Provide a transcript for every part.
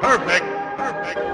Perfect. Perfect.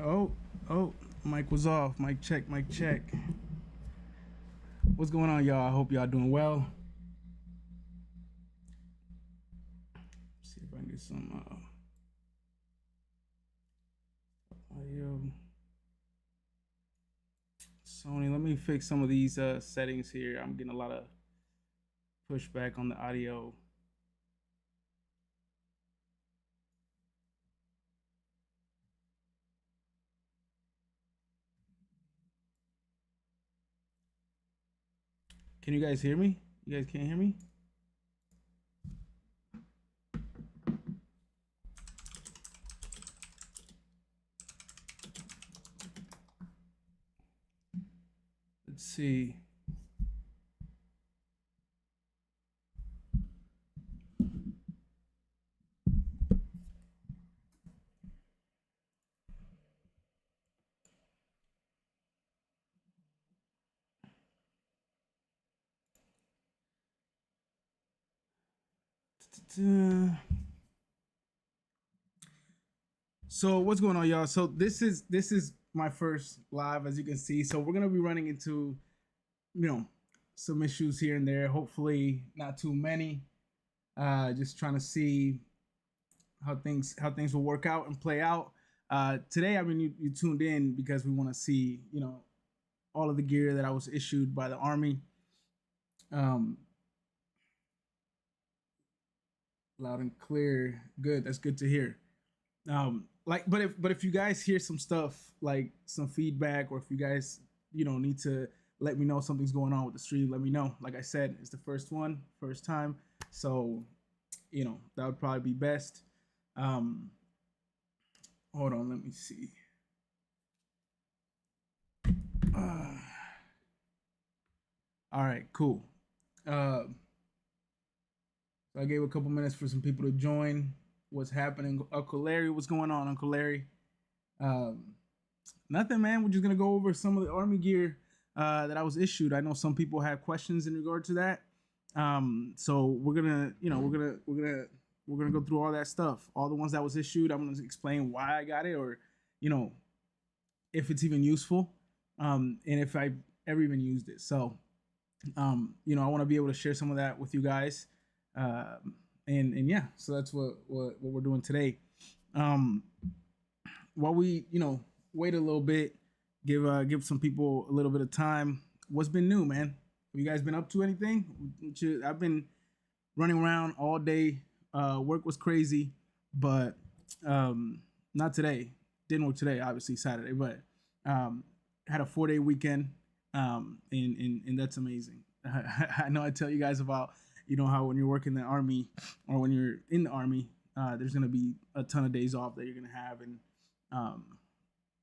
Oh, mic was off. Mic check, mic check. What's going on, y'all? I hope y'all doing well. See if I can get some audio. Sony, let me fix some of these settings here. I'm getting a lot of pushback on the audio. Can you guys hear me? You guys can't hear me? Let's see. So what's going on, y'all? So this is my first live, as you can see. So we're gonna be running into, some issues here and there. Hopefully not too many. Just trying to see how things will work out and play out. Today, I mean, you tuned in because we want to see, all of the gear that I was issued by the Army. Loud and clear. Good. That's good to hear. But if you guys hear some stuff, like some feedback, or if you guys need to let me know something's going on with the stream, let me know. Like I said, it's the first time, so that would probably be best. Hold on, let me see. All right, cool. So I gave a couple minutes for some people to join. What's happening, Uncle Larry? What's going on, Uncle Larry? Nothing, man. We're just gonna go over some of the Army gear that I was issued. I know some people have questions in regard to that. So we're gonna go through all that stuff, all the ones that was issued. I'm gonna explain why I got it, or if it's even useful, and if I ever even used it. So I want to be able to share some of that with you guys. And yeah, so that's what we're doing today. While we wait a little bit, give some people a little bit of time. What's been new, man? Have you guys been up to anything? I've been running around all day. Work was crazy, but not today. Didn't work today, obviously Saturday, but had a 4-day weekend, and that's amazing. I know I tell you guys about how when you're working the Army, or when you're in the Army, there's gonna be a ton of days off that you're gonna have, and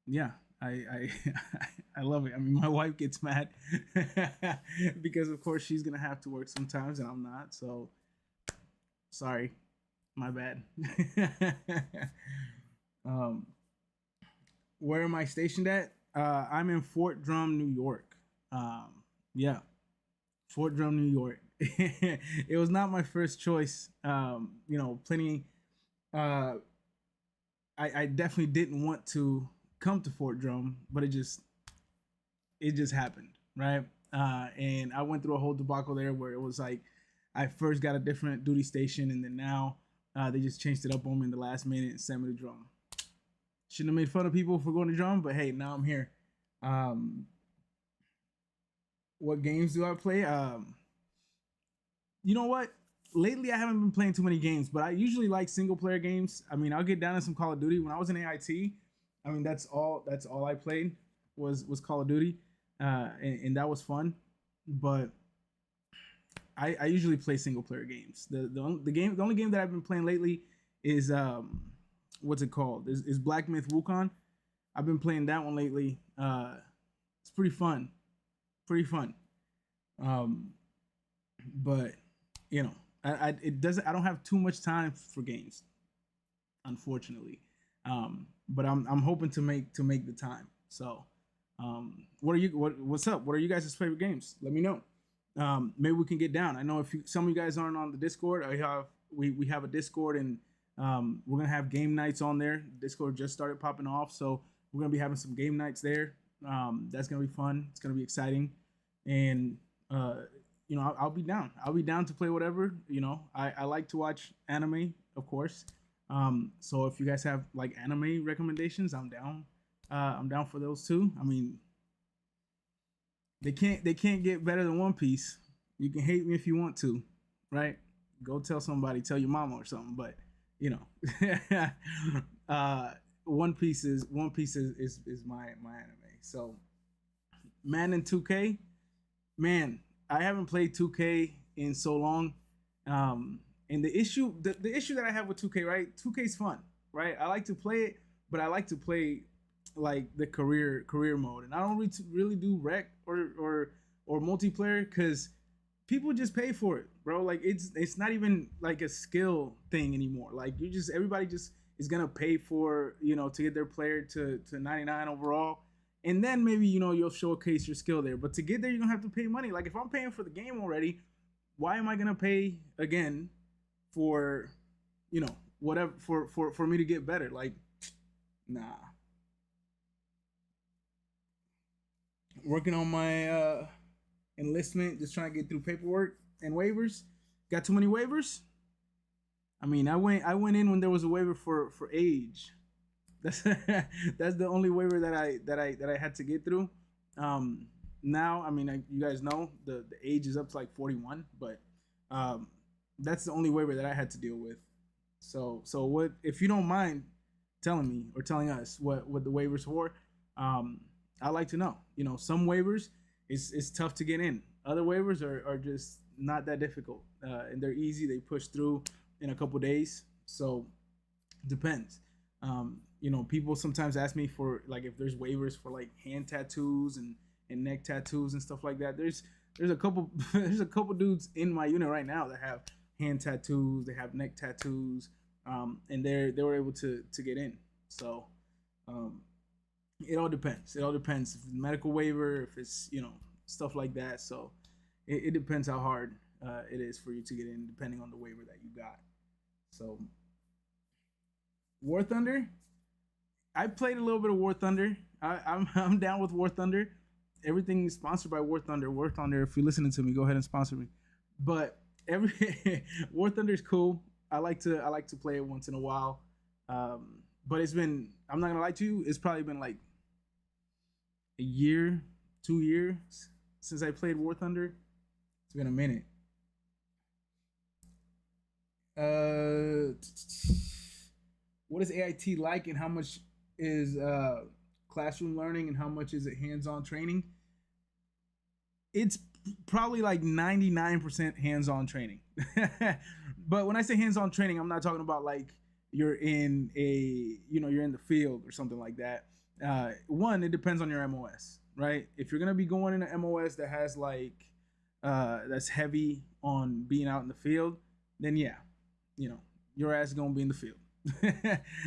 yeah, I I love it. I mean, my wife gets mad because of course she's gonna have to work sometimes, and I'm not. So sorry, my bad. Where am I stationed at? I'm in Fort Drum, New York. Yeah, Fort Drum, New York. It was not my first choice. Plenty. I definitely didn't want to come to Fort Drum, but it just happened, right? And I went through a whole debacle there where it was like I first got a different duty station, and then now they just changed it up on me in the last minute and sent me to Drum. Shouldn't have made fun of people for going to Drum, but hey, now I'm here. What games do I play? You know what? Lately, I haven't been playing too many games, but I usually like single player games. I mean, I'll get down to some Call of Duty. When I was in AIT, I mean, that's all I played was Call of Duty, and that was fun. But I usually play single player games. The only game that I've been playing lately is what's it called? Is Black Myth Wukong. I've been playing that one lately. It's pretty fun. But I don't have too much time for games, unfortunately. But I'm hoping to make the time. So what's up? What are you guys' favorite games? Let me know. Maybe we can get down. I know if some of you guys aren't on the Discord, we have a Discord, and we're gonna have game nights on there. Discord just started popping off, so We're gonna be having some game nights there. That's gonna be fun. It's gonna be exciting, and uh, I'll be down. I'll be down to play whatever. I like to watch anime, of course. So if you guys have like anime recommendations, I'm down. I'm down for those too. I mean, they can't get better than One Piece. You can hate me if you want to, right? Go tell somebody, tell your mama or something. But you know, One Piece is my anime. So Madden 2K, man, I haven't played 2K in so long. And the issue that I have with 2K, right? 2K is fun, right? I like to play it, but I like to play like the career mode, and I don't really do rec or multiplayer because people just pay for it, bro. Like it's not even like a skill thing anymore. Like everybody just is gonna pay for to get their player to 99 overall, and then maybe you'll showcase your skill there. But to get there, you're gonna have to pay money. Like if I'm paying for the game already, why am I gonna pay again for whatever for me to get better? Like nah. Working on my enlistment, just trying to get through paperwork and waivers. Got too many waivers. I mean, I went in when there was a waiver for age. That's that's the only waiver that I had to get through. Now, I mean, you guys know the age is up to like 41, but that's the only waiver that I had to deal with. So what if you don't mind telling me or telling us what the waivers for? I like to know. Some waivers it's tough to get in. Other waivers are just not that difficult, and they're easy. They push through in a couple days. So depends. People sometimes ask me for like if there's waivers for like hand tattoos and neck tattoos and stuff like that. There's a couple there's a couple dudes in my unit right now that have hand tattoos. They have neck tattoos, and they were able to get in. So. It all depends. It all depends if it's medical waiver, if it's stuff like that. So it depends how hard it is for you to get in, depending on the waiver that you got. So War Thunder, I played a little bit of War Thunder. I'm down with War Thunder. Everything is sponsored by War Thunder. War Thunder, if you're listening to me, go ahead and sponsor me. But every War Thunder is cool. I like to play it once in a while. But it's been, I'm not gonna lie to you, it's probably been like a year, 2 years since I played War Thunder. It's been a minute. What is AIT like, and how much is classroom learning, and how much is it hands-on training? It's probably like 99% hands-on training. But when I say hands-on training, I'm not talking about like you're in you're in the field or something like that. One, it depends on your MOS, right? If you're gonna be going in an MOS that has like that's heavy on being out in the field, then yeah, your ass is gonna be in the field.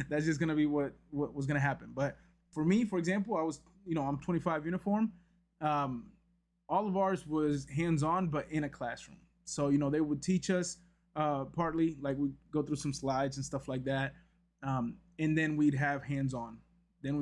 That's just gonna be what was gonna happen. But for me, for example, I was I'm 25 uniform. All of ours was hands-on, but in a classroom. So they would teach us partly, like we go through some slides and stuff like that, and then we'd have hands-on. And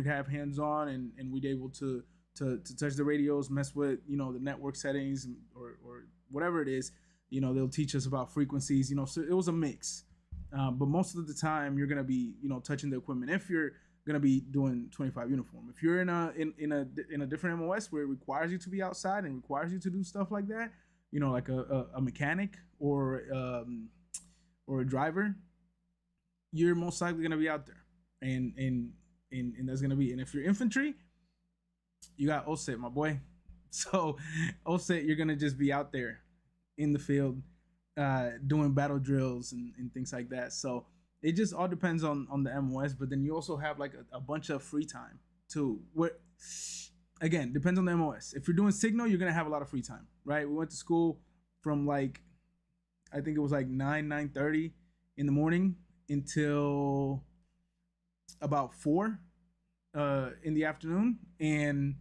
we'd able to touch the radios, mess with the network settings or whatever it is. They'll teach us about frequencies. So it was a mix. But most of the time, you're gonna be touching the equipment if you're gonna be doing 25 uniform. If you're in a different MOS where it requires you to be outside and requires you to do stuff like that, like a mechanic or a driver, you're most likely gonna be out there, and that's gonna be. And if you're infantry, you got OSET, my boy. So OSET, you're gonna just be out there in the field, doing battle drills and things like that. So it just all depends on the MOS. But then you also have like a bunch of free time too. Where again, depends on the MOS. If you're doing signal, you're gonna have a lot of free time, right? We went to school from like, I think it was like 9:30 in the morning until about 4 in the afternoon, and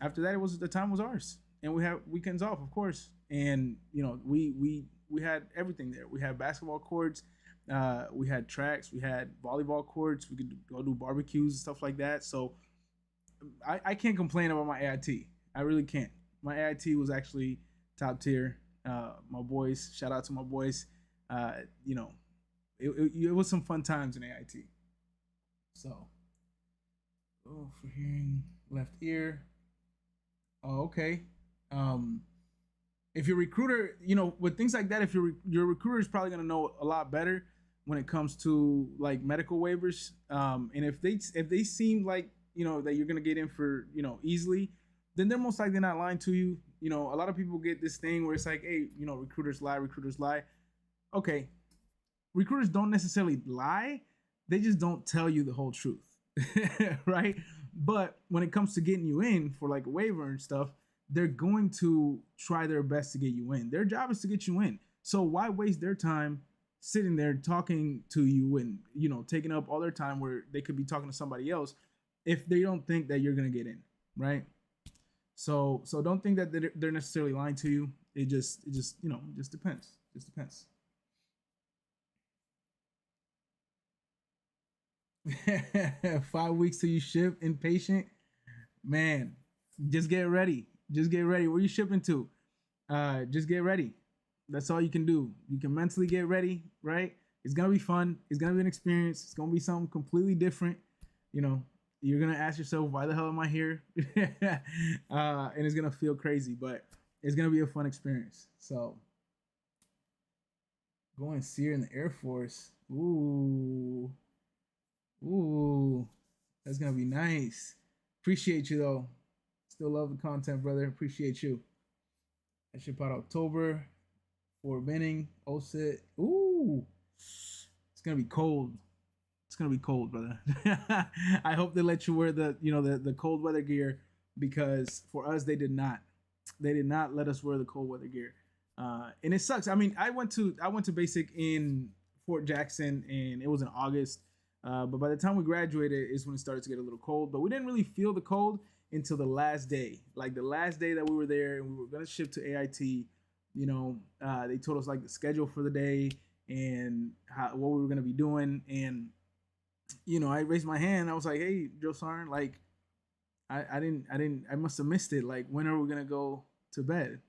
after that the time was ours, and we have weekends off, of course. And we had everything there. We had basketball courts, we had tracks, we had volleyball courts. We could go do barbecues and stuff like that. So I can't complain about my AIT. I really can't. My AIT was actually top tier. My boys, shout out to my boys. Uh, you know, it was some fun times in AIT. So, oh, for hearing left ear. Oh, okay. Um, if your recruiter, with things like that, if your recruiter is probably gonna know a lot better when it comes to like medical waivers. And if they seem like that you're gonna get in for easily, then they're most likely not lying to you. A lot of people get this thing where it's like, hey, recruiters lie, recruiters lie. Okay, recruiters don't necessarily lie; they just don't tell you the whole truth, right? But when it comes to getting you in for like a waiver and stuff, they're going to try their best to get you in. Their job is to get you in. So why waste their time sitting there talking to you and taking up all their time where they could be talking to somebody else if they don't think that you're gonna get in, right? So don't think that they're necessarily lying to you. It just depends. Just depends. 5 weeks till you ship inpatient, man. Just get ready. Just get ready. Where you shipping to? Just get ready. That's all you can do. You can mentally get ready, right? It's gonna be fun. It's gonna be an experience. It's gonna be something completely different. You know, you're gonna ask yourself, why the hell am I here? And it's gonna feel crazy, but it's gonna be a fun experience. So going sear in the Air Force. Ooh, ooh, that's gonna be nice. Appreciate you though. Still love the content, brother. Appreciate you. I ship out October for Benning. OSIT. Ooh, it's gonna be cold. It's gonna be cold, brother. I hope they let you wear the cold weather gear, because for us they did not. They did not let us wear the cold weather gear, and it sucks. I mean, I went to basic in Fort Jackson, and it was in August. But by the time we graduated, is when it started to get a little cold. But we didn't really feel the cold until the last day. Like the last day that we were there, and we were gonna ship to AIT. They told us like the schedule for the day and what we were gonna be doing, and I raised my hand. I was like, "Hey, Joe Sarn, like, I must have missed it. Like, when are we gonna go to bed?"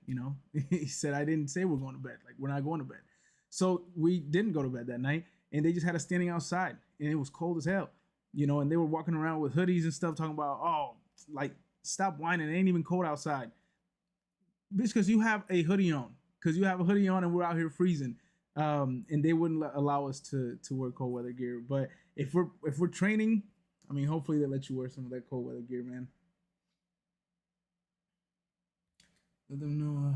He said, "I didn't say we're going to bed. Like, we're not going to bed." So we didn't go to bed that night, and they just had us standing outside, and it was cold as hell. And they were walking around with hoodies and stuff, talking about, "Oh, like, stop whining. It ain't even cold outside, bitch, because you have a hoodie on. Because you have a hoodie on, and we're out here freezing." And they wouldn't allow us to wear cold weather gear. But if we're training, I mean, hopefully they let you wear some of that cold weather gear, man. Let them know,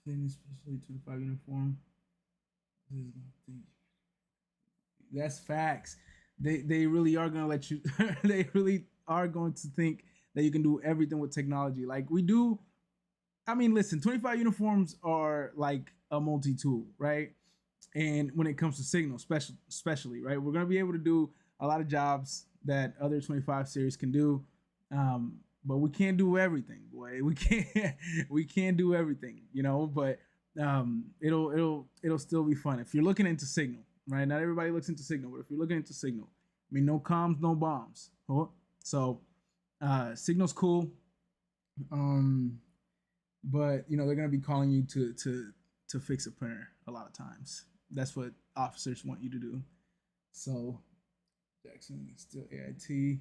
especially to the 5 uniform. That's facts. They really are gonna let you. They really are going to think that you can do everything with technology, like we do. I mean, listen, 25 uniforms are like a multi-tool, right? And when it comes to signal, especially, right, we're gonna be able to do a lot of jobs that other 25 series can do, but we can't do everything, boy. We can't we can't do everything, But it'll still be fun if you're looking into signal, right? Not everybody looks into signal, but if you're looking into signal, I mean, no comms, no bombs. So signal's cool. Um, but they're gonna be calling you to fix a printer a lot of times. That's what officers want you to do. So Jackson is still AIT.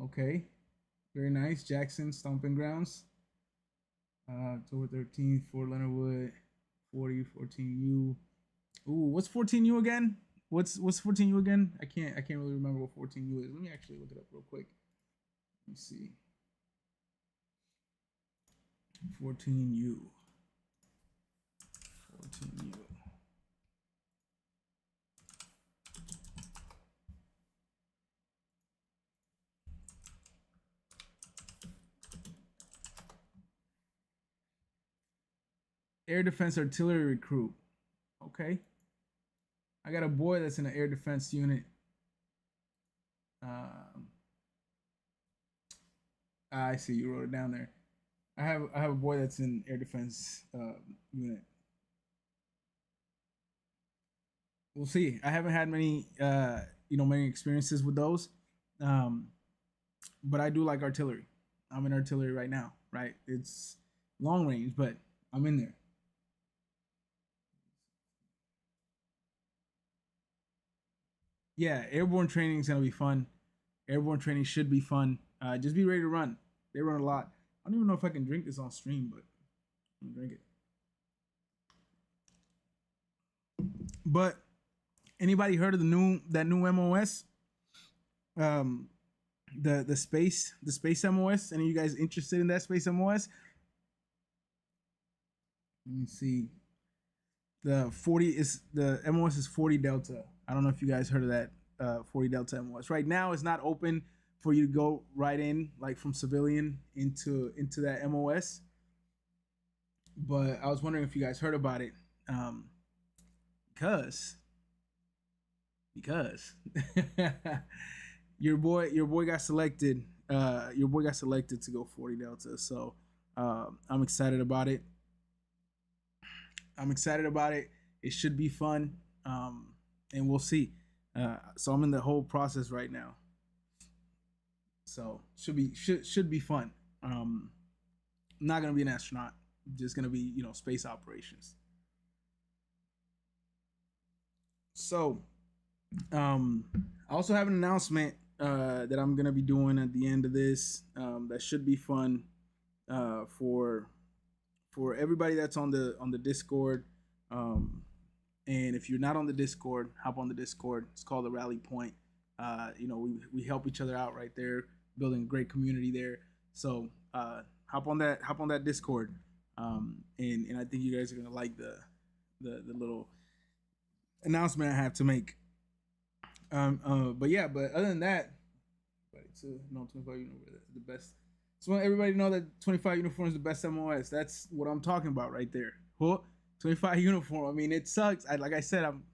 Okay, very nice. Jackson stomping grounds. October 13th, Fort Leonard Wood, 40, 14U. Ooh, what's 14U again? What's 14U again? I can't really remember what 14U is. Let me actually look it up real quick. Let me see. 14U. 14U. Air Defense Artillery Recruit. Okay. I got a boy that's in the Air Defense unit. I see you wrote it down there. I have a boy that's in Air Defense unit. We'll see. I haven't had many many experiences with those. Um, but I do like artillery. I'm in artillery right now, right? It's long range, but I'm in there. Yeah, airborne training is gonna be fun. Airborne training should be fun. Just be ready to run. They run a lot. I don't even know if I can drink this on stream, but I'm gonna drink it. But anybody heard of the new MOS? Um, the space MOS. Any of you guys interested in that space MOS? Let me see. The MOS is 40 Delta. I don't know if you guys heard of that 40 Delta MOS. Right now, it's not open for you to go right in like from civilian into that MOS. But I was wondering if you guys heard about it, because because your boy got selected. Your boy got selected to go 40 Delta. So I'm excited about it. I'm excited about it. It should be fun, and we'll see. So I'm in the whole process right now. So should be fun. I'm not gonna be an astronaut. I'm just gonna be space operations. So I also have an announcement that I'm gonna be doing at the end of this. That should be fun for everybody that's on the Discord. And if you're not on the Discord, hop on the Discord. It's called the Rally Point. We help each other out right there, building a great community there. So hop on that Discord. And I think you guys are gonna like the little announcement I have to make. But other than that, it's no 25 uniform the best. So I want everybody to know that 25 uniform is the best MOS. That's what I'm talking about right there. 25 uniform. I mean, it sucks. Like I said, I'm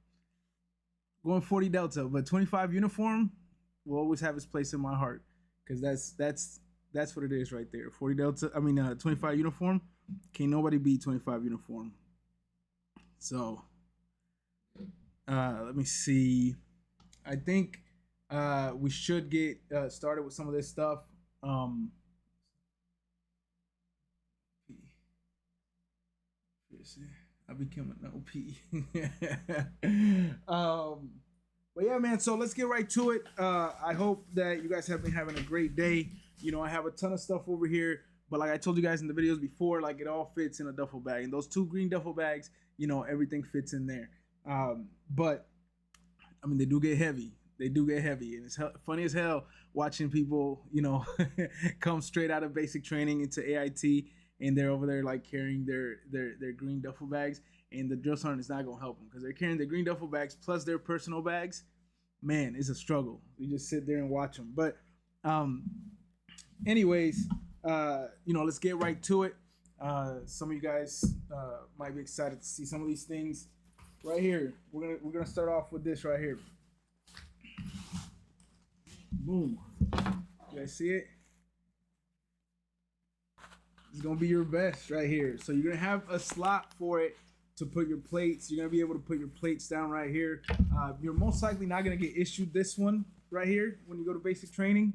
going 40 Delta, but 25 uniform will always have its place in my heart, because that's what it is right there. 40 Delta. I mean, 25 uniform. Can't nobody beat 25 uniform. So let me see. I think we should get started with some of this stuff. I became an OP. But yeah, man. So let's get right to it. I hope that you guys have been having a great day. I have a ton of stuff over here, but like I told you guys in the videos before, like it all fits in a duffel bag. And those 2 green duffel bags, everything fits in there. But I mean, they do get heavy. They do get heavy, and it's funny as hell watching people, come straight out of basic training into AIT, and they're over there like carrying their green duffel bags, and the drill sergeant is not gonna help them because they're carrying their green duffel bags plus their personal bags. Man, it's a struggle. You just sit there and watch them. But, anyways, let's get right to it. Some of you guys might be excited to see some of these things right here. We're gonna start off with this right here. Boom. You guys see it? It's gonna be your vest right here. So you're gonna have a slot for it to put your plates. You're gonna be able to put your plates down right here. You're most likely not gonna get issued this one right here when you go to basic training,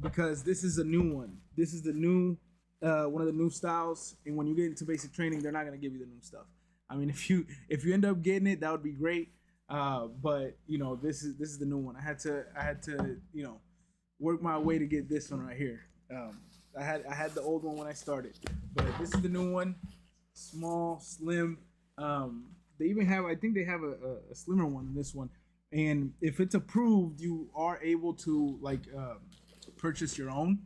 because this is a new one. This is the new one of the new styles. And when you get into basic training, they're not gonna give you the new stuff. I mean, if you end up getting it, that would be great. But this is the new one. I had to work my way to get this one right here. I had the old one when I started, but this is the new one. Small, slim. They even have, I think they have a slimmer one than this one. And if it's approved, you are able to purchase your own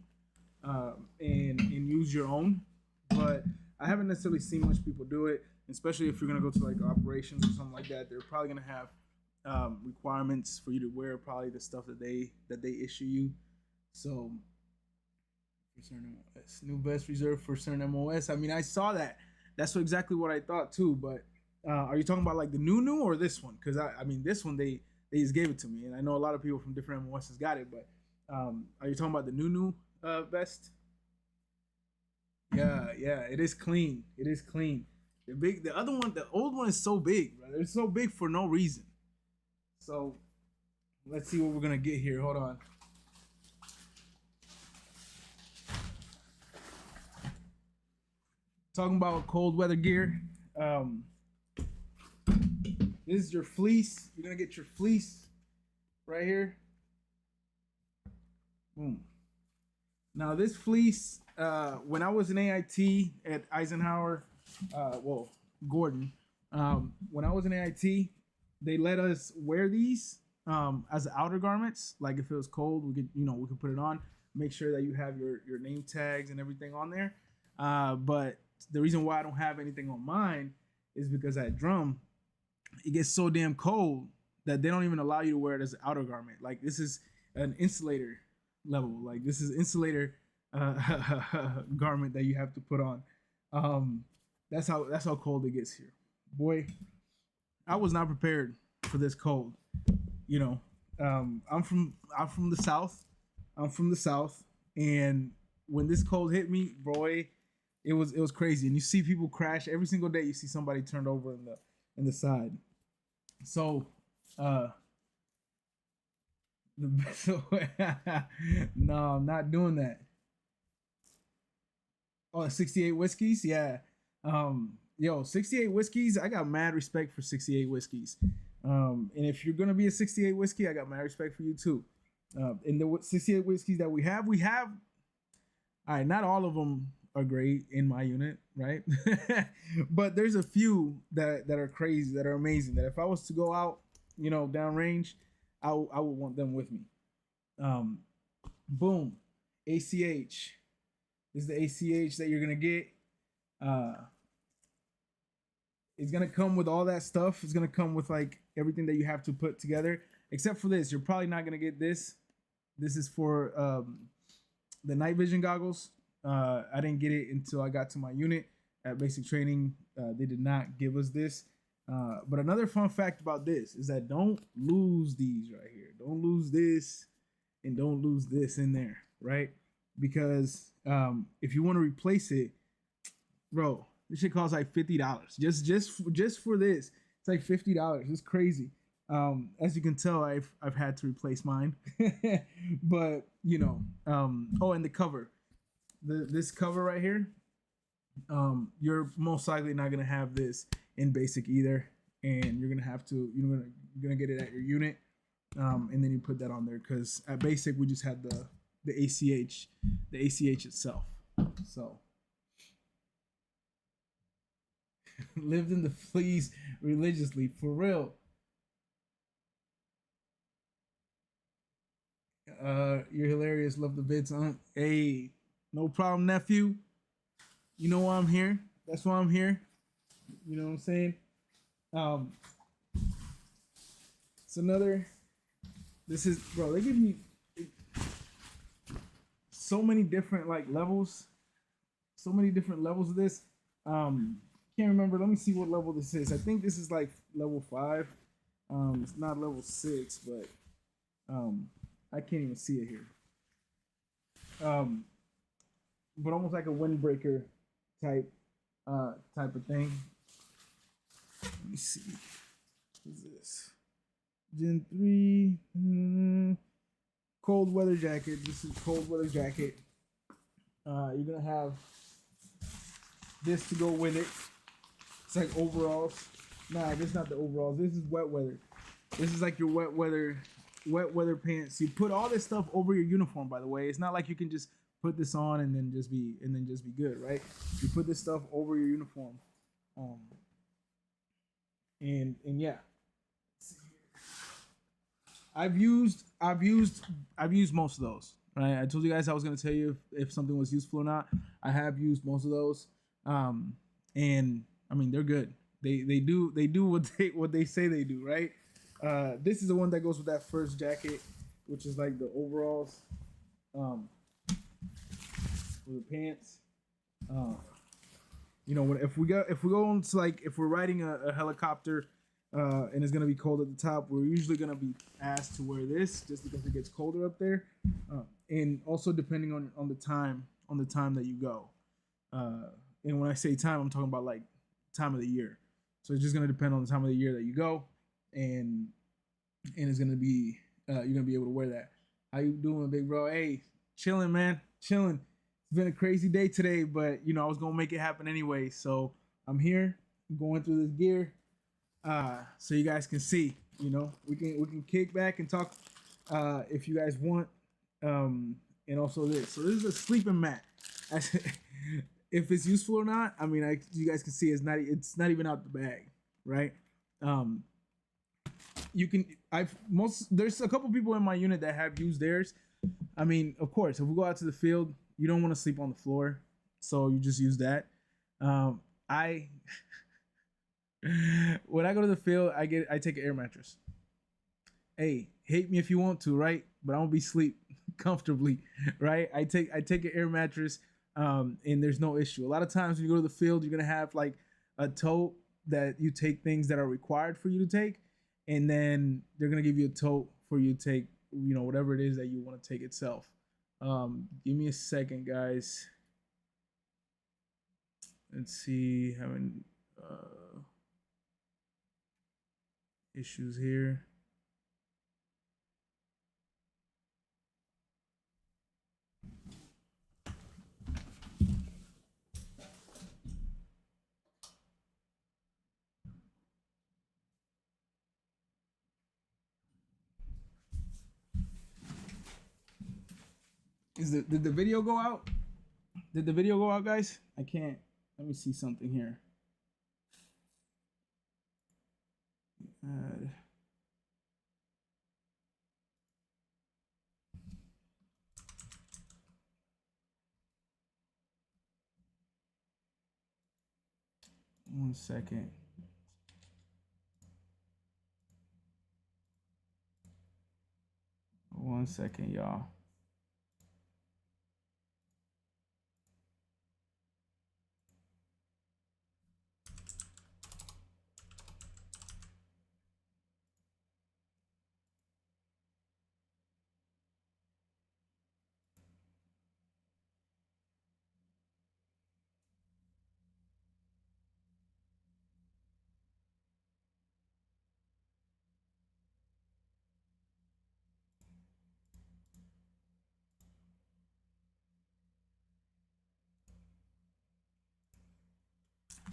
and use your own. But I haven't necessarily seen much people do it, especially if you're gonna go to like operations or something like that. They're probably gonna have requirements for you to wear probably the stuff that they issue you. So for certain MOS, new vest reserved for certain MOS. I mean, I saw that. That's exactly what I thought too. But are you talking about like the new or this one? Because I mean, this one they just gave it to me, and I know a lot of people from different MOSs got it. But are you talking about the new vest? Yeah, it is clean. It is clean. The other one, the old one is so big, brother. It's so big for no reason. So let's see what we're gonna get here. Hold on. talking about cold weather gear. Um, this is your fleece. You're gonna get your fleece right here. Boom. Now this fleece, when I was in AIT at Eisenhower, Gordon, when I was in AIT, they let us wear these as outer garments. Like if it was cold, we could put it on. Make sure that you have your name tags and everything on there. But the reason why I don't have anything on mine is because at drum, it gets so damn cold that they don't even allow you to wear it as an outer garment. Like this is an insulator level. Like this is insulator garment that you have to put on. That's how cold it gets here. Boy, I was not prepared for this cold. You know, I'm from the south. I'm from the south, and when this cold hit me, boy, it was crazy. And you see people crash every single day. You see somebody turned over in the side. So, no, I'm not doing that. Oh, 68 whiskeys, yeah. 68 whiskeys. I got mad respect for 68 whiskeys. And if you're gonna be a 68 whiskey, I got mad respect for you too. And the 68 whiskeys that we have, all right, not all of them are great in my unit, right? But there's a few that are crazy, that are amazing. That if I was to go out, downrange, I would want them with me. Boom, ACH. This is the ACH that you're gonna get. It's gonna come with all that stuff. It's gonna come with like everything that you have to put together, except for this. You're probably not gonna get this. This is for the night vision goggles. I didn't get it until I got to my unit at basic training. They did not give us this. But another fun fact about this is that don't lose these right here. Don't lose this, and don't lose this in there, right? Because if you want to replace it, bro, this shit costs like $50. Just for this, it's like $50. It's crazy. As you can tell, I've had to replace mine. But and the cover. This cover right here, you're most likely not gonna have this in basic either, and you're gonna get it at your unit, and then you put that on there, because at basic we just had the ACH itself. So lived in the fleas religiously, for real. You're hilarious. Love the vids, huh? Hey, no problem, nephew. You know why I'm here. That's why I'm here. You know what I'm saying? It's another. This is, bro. They give me so many different levels. So many different levels of this. Can't remember. Let me see what level this is. I think this is like level 5. It's not level 6, but I can't even see it here. But almost like a windbreaker type of thing. Let me see. What is this? Gen 3 cold weather jacket. This is cold weather jacket. You're gonna have this to go with it. It's like overalls. Nah, this is not the overalls. This is wet weather. This is like your wet weather pants. You put all this stuff over your uniform, by the way. It's not like you can just put this on and then just be good, right? You put this stuff over your uniform. And yeah. I've used most of those, right? I told you guys I was gonna tell you if something was useful or not. I have used most of those. And I mean, they're good. They do what they say they do, right? This is the one that goes with that first jacket, which is like the overalls, with the pants. If we go into if we're riding a helicopter, and it's gonna be cold at the top, we're usually gonna be asked to wear this just because it gets colder up there, and also depending on the time that you go. And when I say time, I'm talking about like time of the year. So it's just gonna depend on the time of the year that you go, and it's gonna be you're gonna be able to wear that. How you doing, big bro? Hey, chilling, man, chilling. been a crazy day today, but I was gonna make it happen anyway. So I'm here, going through this gear, so you guys can see. We can kick back and talk if you guys want. And also this. So this is a sleeping mat. If it's useful or not, I mean, you guys can see it's not even out the bag, right? Um, you can there's a couple people in my unit that have used theirs. I mean, of course, if we go out to the field, you don't want to sleep on the floor, so you just use that. I when I go to the field, I take an air mattress. Hey, hate me if you want to, right? But I'm gonna be sleep comfortably, right? I take an air mattress, and there's no issue. A lot of times when you go to the field, you're gonna have like a tote that you take things that are required for you to take, and then they're gonna give you a tote for you to take, whatever it is that you want to take itself. Give me a second, guys. Let's see, having issues here. Did the video go out? Did the video go out, guys? I can't. Let me see something here. Uh, 1 second. One second, y'all.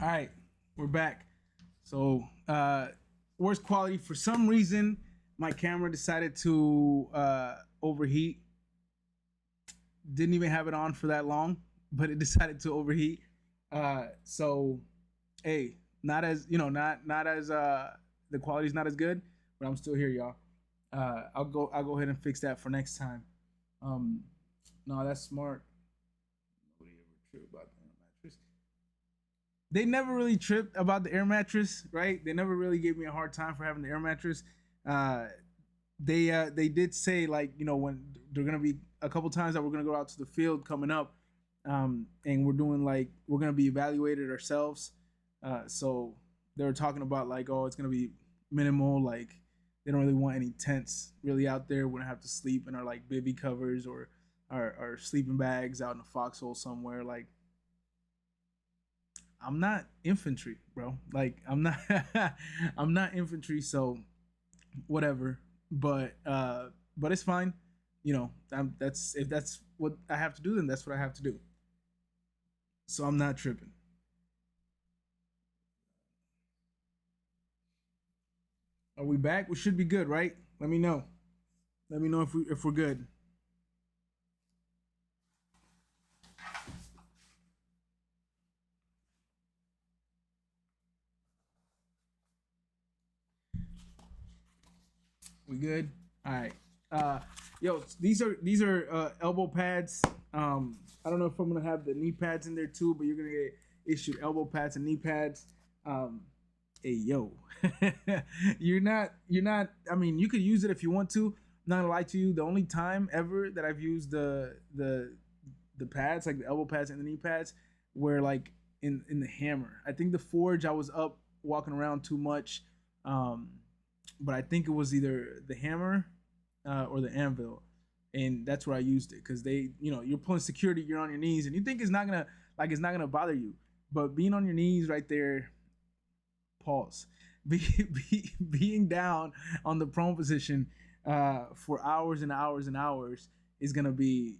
All right, we're back. So, worst quality. For some reason, my camera decided to overheat. Didn't even have it on for that long, but it decided to overheat. So, hey, not as not as the quality's not as good, but I'm still here, y'all. I'll go ahead and fix that for next time. Um, no, that's smart. Nobody ever tripped about the mattress. They never really tripped about the air mattress, right? They never really gave me a hard time for having the air mattress. Uh, they did say, like, when they're gonna be a couple times that we're gonna go out to the field coming up, and we're gonna be evaluated ourselves. So they were talking about, like, oh, it's gonna be minimal, like they don't really want any tents really out there. We're gonna have to sleep in our like bivy covers or our sleeping bags out in a foxhole somewhere. Like, I'm not infantry, bro. Like, I'm not I'm not infantry, so whatever. But it's fine. That's if that's what I have to do, then that's what I have to do. So I'm not tripping. Are we back? We should be good, right? Let me know. Let me know if we're good. We good? All right. Yo, these are elbow pads. I don't know if I'm gonna have the knee pads in there too, but you're gonna get issued elbow pads and knee pads. Um, hey, yo, you're not. I mean, you could use it if you want to. I'm not gonna lie to you. The only time ever that I've used the pads, like the elbow pads and the knee pads, were like in the hammer. I think the forge, I was up walking around too much. Um, but I think it was either the hammer or the anvil, and that's where I used it because you're pulling security, you're on your knees, and you think it's not gonna bother you, but being on your knees right there, pause, being down on the prone position for hours and hours and hours is gonna be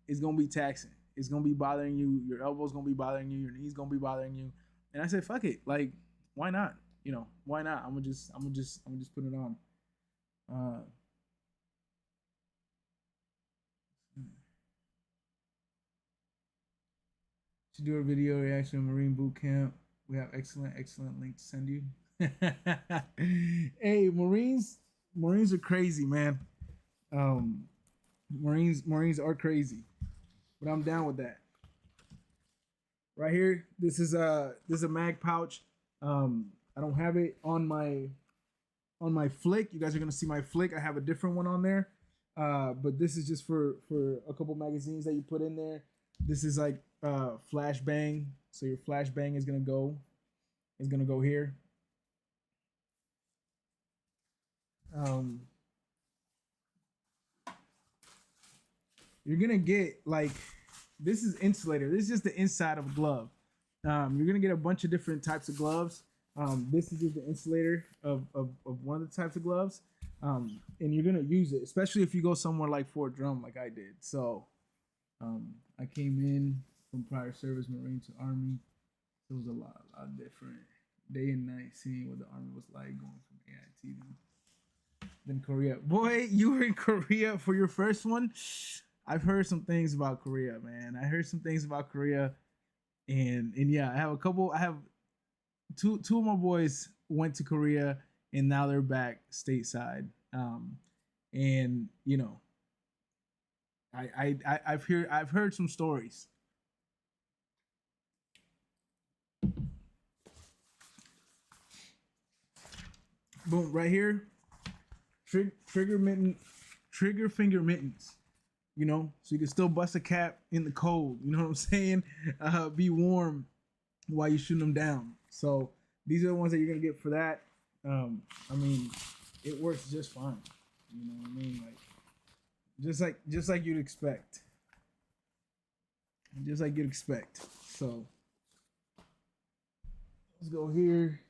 it's gonna be taxing. It's gonna be bothering you. Your elbow's gonna be bothering you. Your knees gonna be bothering you. And I said, fuck it. Like, why not? You know, why not? I'm gonna just put it on. Uh, should do a video reaction Marine boot camp. We have excellent link to send you. Hey, Marines are crazy, man. Um, Marines are crazy, but I'm down with that. Right here, this is a mag pouch. I don't have it on my flick. You guys are gonna see my flick. I have a different one on there, but this is just for a couple magazines that you put in there. This is like flashbang, so your flashbang is gonna go here. You're gonna get like, this is insulator. This is just the inside of a glove. You're gonna get a bunch of different types of gloves. This is just the insulator of one of the types of gloves, and you're gonna use it, especially if you go somewhere like Fort Drum, like I did. So, I came in from prior service, Marine to Army. It was a lot different, day and night, seeing what the Army was like, going from AIT then Korea. Boy, you were in Korea for your first one. I've heard some things about Korea, man. I heard some things about Korea, and yeah, I have two of my boys went to Korea, and now they're back stateside. And you know, I've heard some stories. Boom, right here, trigger finger mittens. You know, so you can still bust a cap in the cold. You know what I'm saying? Be warm while you shoot them down. So these are the ones that you're gonna get for that. I mean, it works just fine. You know what I mean? Like, just like you'd expect. Just like you'd expect. So let's go here.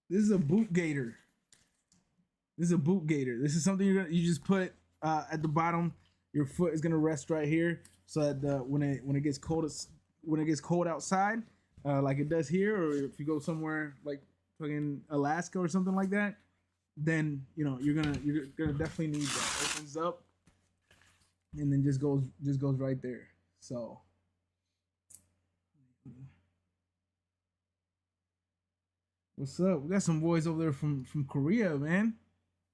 This is a boot gaiter. This is something you just put at the bottom. Your foot is gonna rest right here, so that when it gets cold outside, like it does here, or if you go somewhere like fucking Alaska or something like that, then you know you're gonna definitely need that. Opens up and then just goes right there. So what's up? We got some boys over there from Korea, man.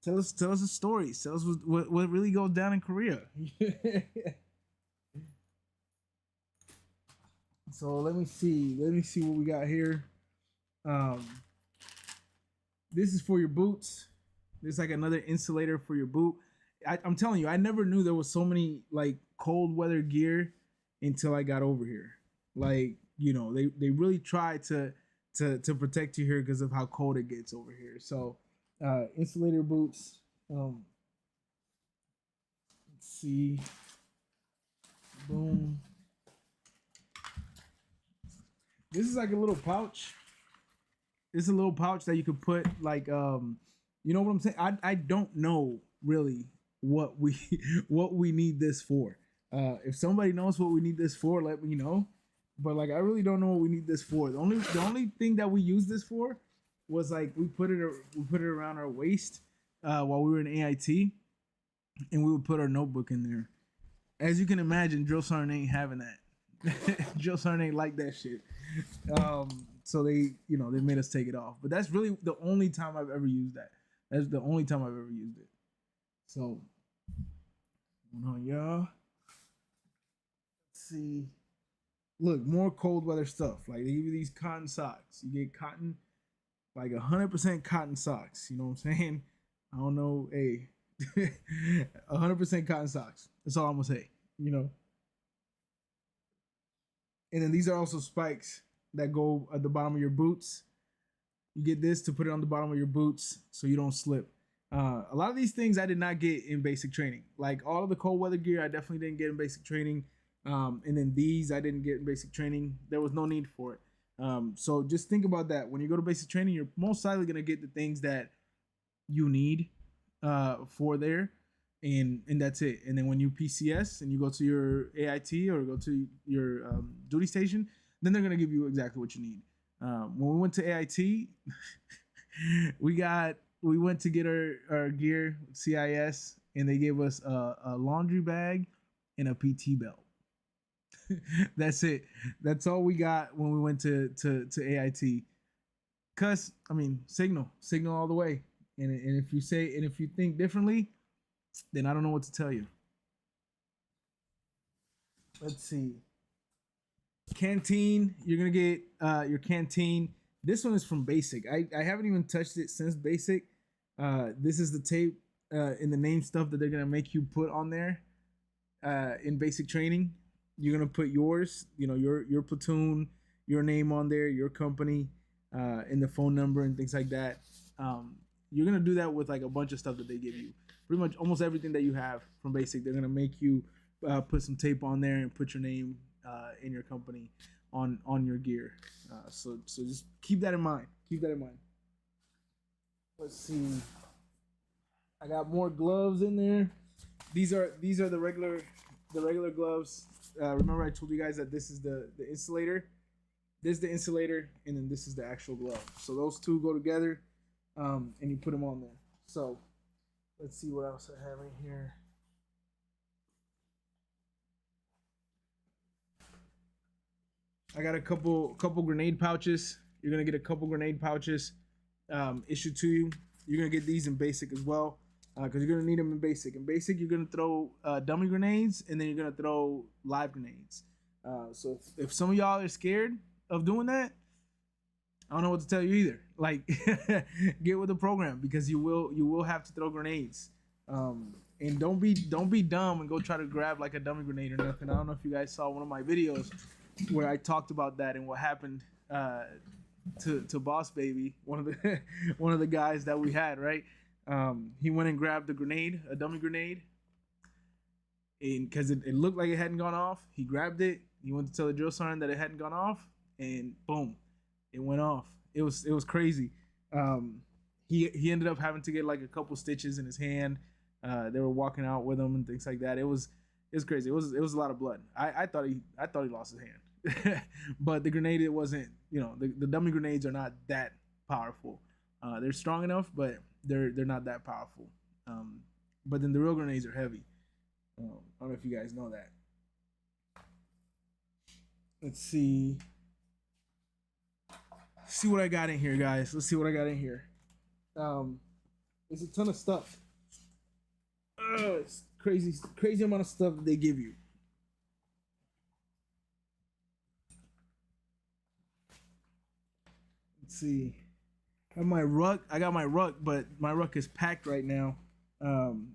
Tell us the stories. Tell us what really goes down in Korea. So let me see what we got here. This is for your boots. There's like another insulator for your boot. I'm telling you, I never knew there was so many like cold weather gear until I got over here. Like, you know, they really try to protect you here because of how cold it gets over here. So insulator boots. Let's see. Boom. This is like a little pouch. It's a little pouch that you could put like you know what I'm saying? I don't know really what we need this for. If somebody knows what we need this for, let me know. But like I really don't know what we need this for. The only thing that we use this for was like we put it around our waist while we were in AIT, and we would put our notebook in there. As you can imagine, drill sergeant ain't having that. Drill sergeant ain't like that shit. So they made us take it off. But that's really the only time I've ever used that. That's the only time I've ever used it. So, hold on, y'all. Let's see. Look, more cold weather stuff. Like they give you these cotton socks. You get cotton, like 100% cotton socks. You know what I'm saying? I don't know, hey, 100% cotton socks. That's all I'm gonna say. You know. And then these are also spikes that go at the bottom of your boots. You get this to put it on the bottom of your boots so you don't slip. A lot of these things I did not get in basic training. Like all of the cold weather gear, I definitely didn't get in basic training. And then these I didn't get in basic training. There was no need for it. So just think about that. When you go to basic training, you're most likely going to get the things that you need for there. and that's it. And then when you PCS and you go to your AIT or go to your duty station, then they're gonna give you exactly what you need. When we went to AIT, we went to get our gear CIS, and they gave us a laundry bag and a PT belt. That's it. That's all we got when we went to AIT. Cause I mean, signal all the way. And if you think differently, then I don't know what to tell you. Let's see. Canteen, you're gonna get your canteen. This one is from Basic. I haven't even touched it since Basic. This is the tape in the name stuff that they're gonna make you put on there in basic training. You're gonna put yours, your platoon, your name on there, your company, and the phone number and things like that. You're gonna do that with like a bunch of stuff that they give you. Pretty much almost everything that you have from Basic, they're gonna make you put some tape on there and put your name in your company on your gear. So just keep that in mind. Keep that in mind. Let's see. I got more gloves in there. These are the regular gloves. Remember I told you guys that this is the insulator. This is the insulator, and then this is the actual glove. So those two go together, and you put them on there. So let's see what else I have in here. I got a couple grenade pouches. You're gonna get a couple grenade pouches issued to you. You're gonna get these in Basic as well, because you're gonna need them in Basic. In Basic, you're gonna throw dummy grenades, and then you're gonna throw live grenades. So if some of y'all are scared of doing that, I don't know what to tell you either. Like, get with the program, because you will have to throw grenades. And don't be dumb and go try to grab like a dummy grenade or nothing. I don't know if you guys saw one of my videos where I talked about that and what happened to Boss Baby, one of the guys that we had, right? He went and grabbed a dummy grenade, and because it looked like it hadn't gone off, he grabbed it. He went to tell the drill sergeant that it hadn't gone off, and boom, it went off. It was crazy. He ended up having to get like a couple stitches in his hand. They were walking out with him and things like that. It was crazy. It was a lot of blood. I thought he lost his hand. But the grenade, it wasn't, the dummy grenades are not that powerful. They're strong enough, but they're not that powerful. But then the real grenades are heavy. I don't know if you guys know that. Let's see what I got in here, guys. Let's see what I got in here. There's a ton of stuff. It's crazy amount of stuff that they give you. Let's see. I have my ruck. I got my ruck, but my ruck is packed right now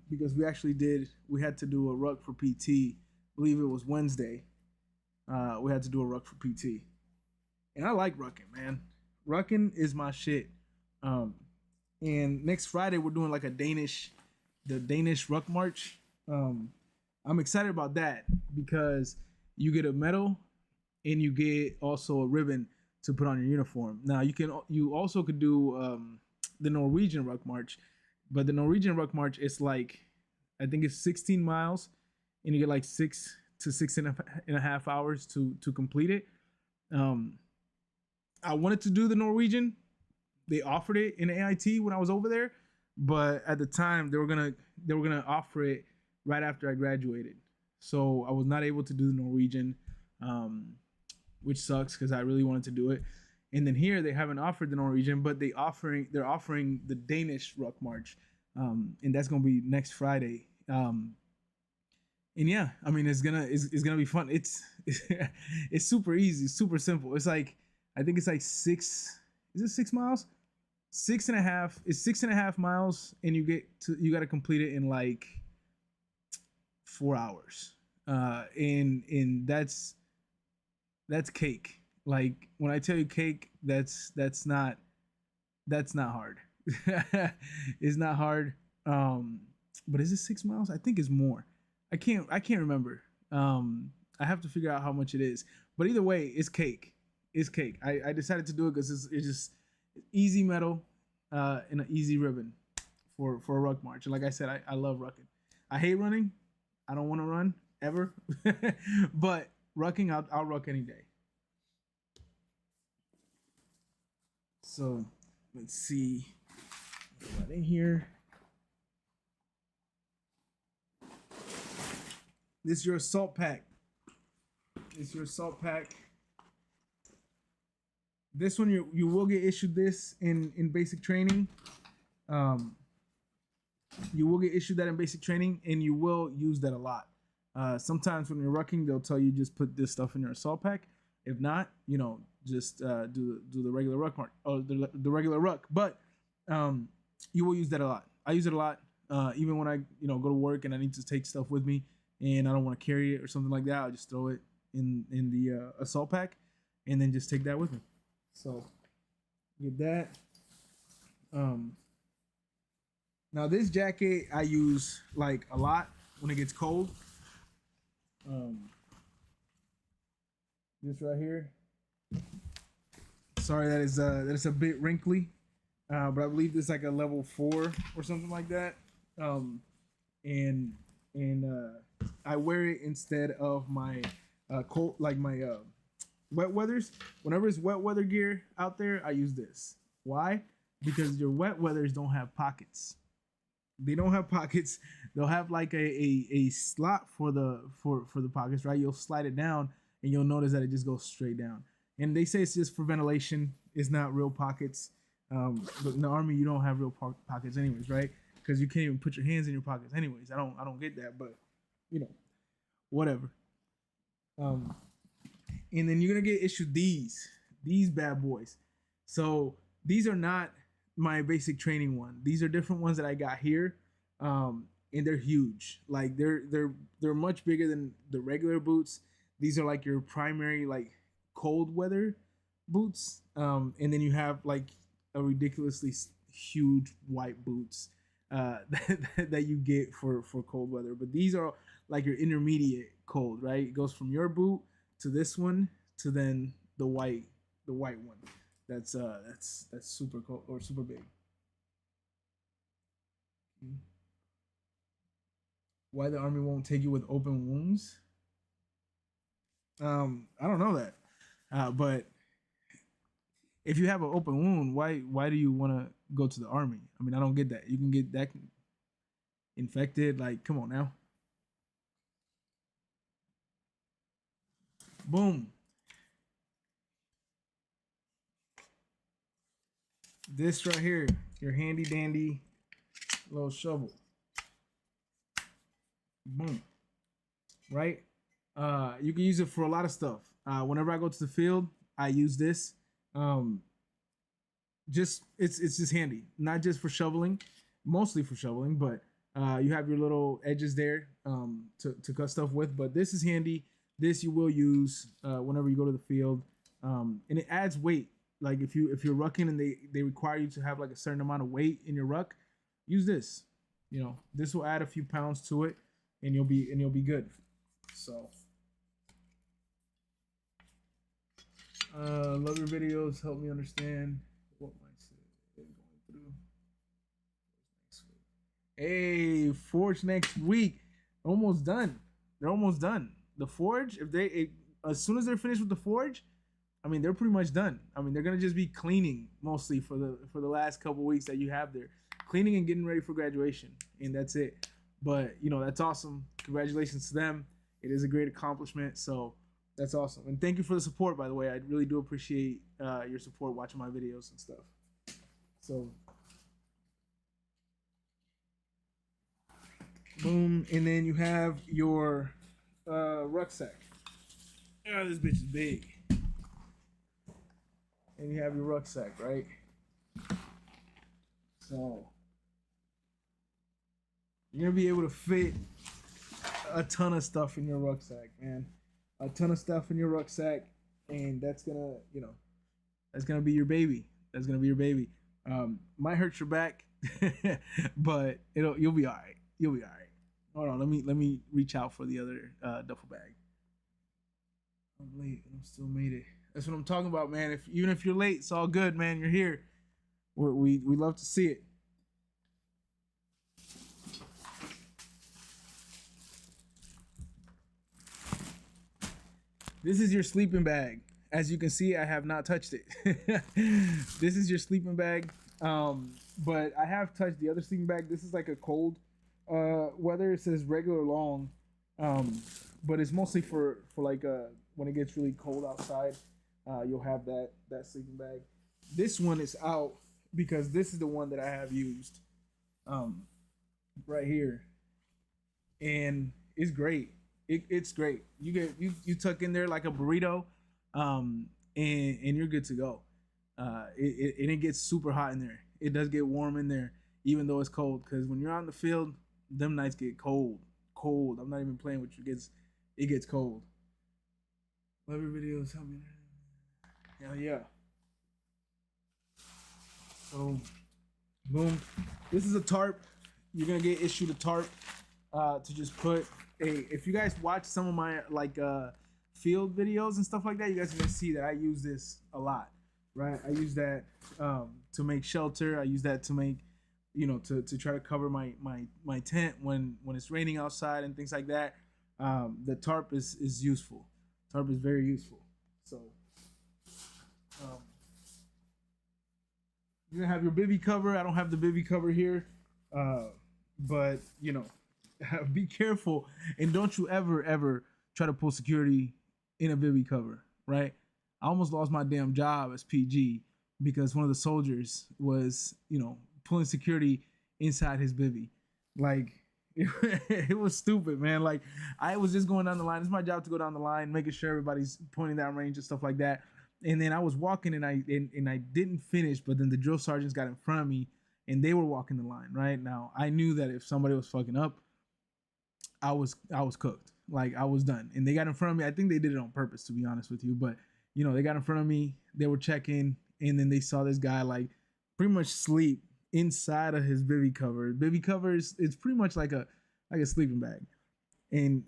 because we had to do a ruck for PT. I believe it was Wednesday. We had to do a ruck for PT. And I like rucking, man. Rucking is my shit. And next Friday we're doing like the Danish ruck march. I'm excited about that because you get a medal and you get also a ribbon to put on your uniform. Now you also could do the Norwegian ruck march, but the Norwegian ruck march is like, I think it's 16 miles, and you get like 6 to 6.5 hours to complete it. I wanted to do the Norwegian. They offered it in AIT when I was over there, but at the time they were gonna offer it right after I graduated, so I was not able to do the Norwegian, which sucks because I really wanted to do it. And then here they haven't offered the Norwegian, but they're offering the Danish ruck march, and that's gonna be next Friday. And yeah, I mean it's gonna be fun. It's super easy, super simple. It's like, I think it's like 6. Is it 6 miles? 6.5. It's 6.5 miles, and you got to complete it in like 4 hours. And that's cake. Like, when I tell you cake, that's not hard. It's not hard. But is it 6 miles? I think it's more. I can't remember. I have to figure out how much it is. But either way, it's cake. It's cake. I decided to do it because it's just easy medal and an easy ribbon for a ruck march. And like I said, I love rucking. I hate running. I don't want to run ever. But rucking, I'll ruck any day. So let's see. Put that in here. This is your assault pack. This is your assault pack. This one you will get issued this in basic training. You will get issued that in basic training, and you will use that a lot. Sometimes when you're rucking, they'll tell you just put this stuff in your assault pack. If not, just do the regular ruck mark or the regular ruck. But you will use that a lot. I use it a lot, even when I go to work and I need to take stuff with me and I don't want to carry it or something like that. I'll just throw it in the assault pack and then just take that with me. So get that. Now this jacket I use like a lot when it gets cold. This right here. Sorry that is a bit wrinkly, but I believe this is like a level 4 or something like that. And I wear it instead of my cold, like my wet weathers. Whenever it's wet weather gear out there, I use this. Why? Because your wet weathers don't have pockets. They don't have pockets. They'll have like a slot for the pockets, right? You'll slide it down and you'll notice that it just goes straight down. And they say it's just for ventilation. It's not real pockets. But in the Army, you don't have real pockets anyways, right? Because you can't even put your hands in your pockets anyways. I don't get that, but whatever. And then you're gonna get issued these bad boys. So these are not my basic training one. These are different ones that I got here, and they're huge. Like they're much bigger than the regular boots. These are like your primary like cold weather boots, and then you have like a ridiculously huge white boots that you get for cold weather. But these are like your intermediate cold, right? It goes from your boot to this one to then the white one. That's super cold or super big. Why the Army won't take you with open wounds? I don't know that, but if you have an open wound, why do you want to go to the Army? I mean, I don't get that. You can get that infected. Like, come on now. Boom. This right here, your handy dandy little shovel. Boom. Right? You can use it for a lot of stuff. Whenever I go to the field, I use this. It's just handy, not just for shoveling, mostly for shoveling, but you have your little edges there to cut stuff with. But this is handy. This you will use whenever you go to the field, and it adds weight. Like if you're rucking and they require you to have like a certain amount of weight in your ruck, use this. This will add a few pounds to it, and you'll be good. So, love your videos. Help me understand what my going through. Hey, Forge next week. Almost done. They're almost done. The Forge, as soon as they're finished with the Forge, I mean, they're pretty much done. I mean, they're gonna just be cleaning mostly for the last couple weeks that you have there, cleaning and getting ready for graduation, and that's it. But that's awesome. Congratulations to them. It is a great accomplishment. So that's awesome. And thank you for the support, by the way. I really do appreciate your support watching my videos and stuff. So boom, and then you have your rucksack. Oh, this bitch is big. And you have your rucksack, right? So you're gonna be able to fit a ton of stuff in your rucksack, man. A ton of stuff in your rucksack, and that's gonna, that's gonna be your baby. That's gonna be your baby. Might hurt your back, but you'll be all right. You'll be all right. Hold on, let me reach out for the other duffel bag. I'm late and I still made it. That's what I'm talking about, man. Even if you're late, it's all good, man. You're here. We love to see it. This is your sleeping bag. As you can see, I have not touched it. This is your sleeping bag. But I have touched the other sleeping bag. This is like a cold weather. It says regular long, but it's mostly for like when it gets really cold outside. You'll have that sleeping bag. This one is out because this is the one that I have used, right here, and it's great. It's great. You tuck in there like a burrito, and you're good to go. And it gets super hot in there. It does get warm in there, even though it's cold. Because when you're out in the field, them nights get cold. Cold. I'm not even playing with you. It gets cold. Love your videos. Help me. Hell yeah. So, boom. This is a tarp. You're gonna get issued a tarp to just put. If you guys watch some of my like field videos and stuff like that, you guys are gonna see that I use this a lot, right? I use that to make shelter. I use that to make, to try to cover my tent when it's raining outside and things like that. The tarp is useful. Tarp is very useful. So you're gonna have your bivy cover. I don't have the bivy cover here, but be careful and don't you ever try to pull security in a bivy cover, right? I almost lost my damn job as PG because one of the soldiers was, pulling security inside his bivy. Like, it was stupid, man. Like, I was just going down the line. It's my job to go down the line, making sure everybody's pointing down range and stuff like that. And then I was walking and I didn't finish, but then the drill sergeants got in front of me and they were walking the line, right? Now, I knew that if somebody was fucking up, I was cooked. Like, I was done. And they got in front of me. I think they did it on purpose, to be honest with you. But, they got in front of me. They were checking. And then they saw this guy, like, pretty much sleep inside of his bivy cover. Bivy cover it's pretty much like a sleeping bag. And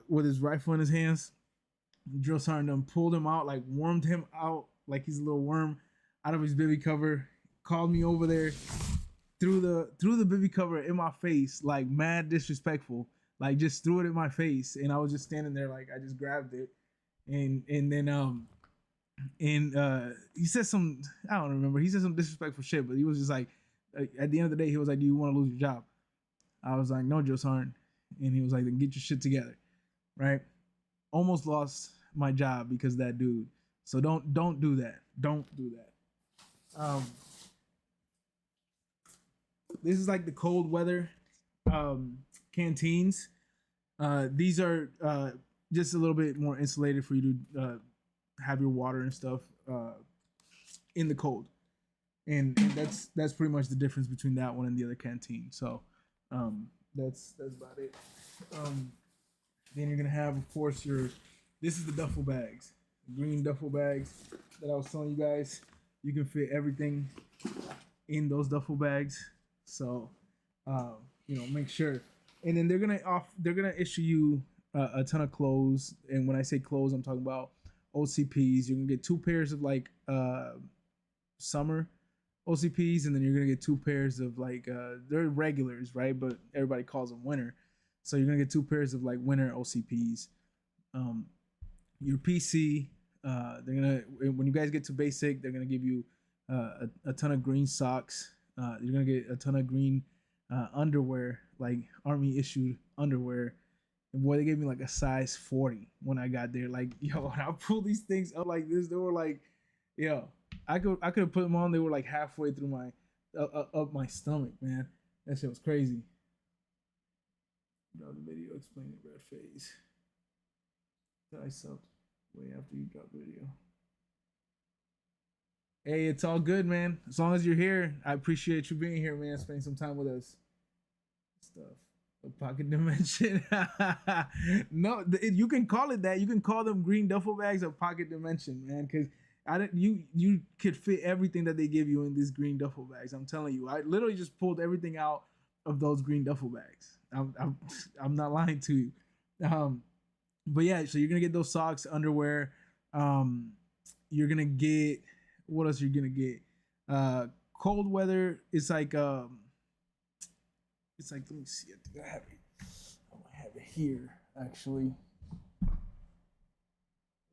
with his rifle in his hands, drill sergeant pulled him out, like wormed him out like he's a little worm out of his bivy cover, called me over there, threw the bivy cover in my face, like mad disrespectful, like just threw it in my face. And I was just standing there, like I just grabbed it. And then he said some, I don't remember, he said some disrespectful shit, but he was just like at the end of the day, he was like, do you want to lose your job? I was like, no, Joe Sarn. And he was like, then get your shit together, right? Almost lost my job because of that dude. So don't do that. Don't do that. This is like the cold weather canteens. These are just a little bit more insulated for you to have your water and stuff in the cold. And that's pretty much the difference between that one and the other canteen. So that's about it. Then you're gonna have, of course, this is the duffel bags, green duffel bags that I was telling you guys. You can fit everything in those duffel bags. So make sure. And then they're gonna issue you a ton of clothes. And when I say clothes, I'm talking about OCPs. You're gonna get 2 pairs of like summer OCPs, and then you're gonna get 2 pairs of like they're regulars, right? But everybody calls them winter. So you're gonna get 2 pairs of like winter OCPs. Your PC, they're gonna, when you guys get to basic, they're gonna give you a ton of green socks. You're gonna get a ton of green underwear, like army issued underwear. And boy, they gave me like a size 40 when I got there. Like, yo, when I pulled these things up like this, they were like, yo, I could have put them on. They were like halfway through my up my stomach, man. That shit was crazy. Drop the video explaining red phase. I subbed way after you drop the video. Hey, it's all good, man. As long as you're here, I appreciate you being here, man. Spending some time with us. Stuff. A pocket dimension. No, you can call it that. You can call them green duffel bags a pocket dimension, man. Because you could fit everything that they give you in these green duffel bags. I'm telling you, I literally just pulled everything out of those green duffel bags. I'm not lying to you. But yeah, so you're gonna get those socks, underwear. You're gonna get, what else? You're gonna get cold weather. It's like let me see. I think I have it. I have it here actually.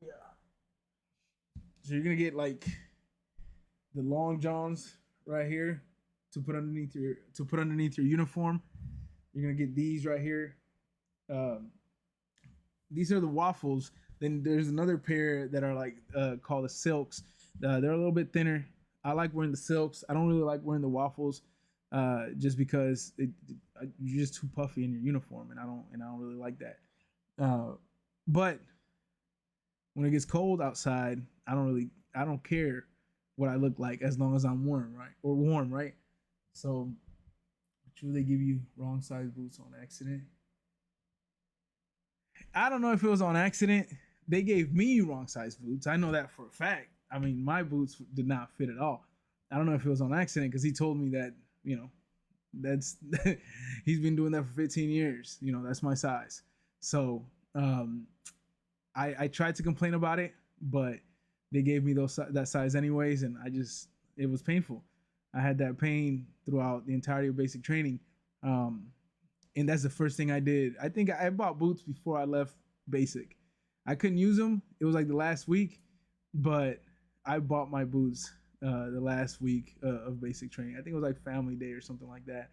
Yeah, So you're gonna get like the long johns right here to put underneath your uniform. You're gonna get these right here. Um, these are the waffles. Then there's another pair that are like called the silks. They're a little bit thinner. I like wearing the silks. I don't really like wearing the waffles, just because you're just too puffy in your uniform, and I don't really like that. But when it gets cold outside, I don't care what I look like as long as I'm warm, right? Or warm, right? So, should they give you wrong size boots on accident? I don't know if it was on accident. They gave me wrong size boots. I know that for a fact. I mean, my boots did not fit at all. I don't know if it was on accident because he told me that, that's he's been doing that for 15 years. That's my size. So I tried to complain about it, but they gave me that size anyways, and it was painful. I had that pain throughout the entirety of basic training. And that's the first thing I did. I think I bought boots before I left basic. I couldn't use them. It was like the last week, but I bought my boots the last week of basic training. I think it was like family day or something like that.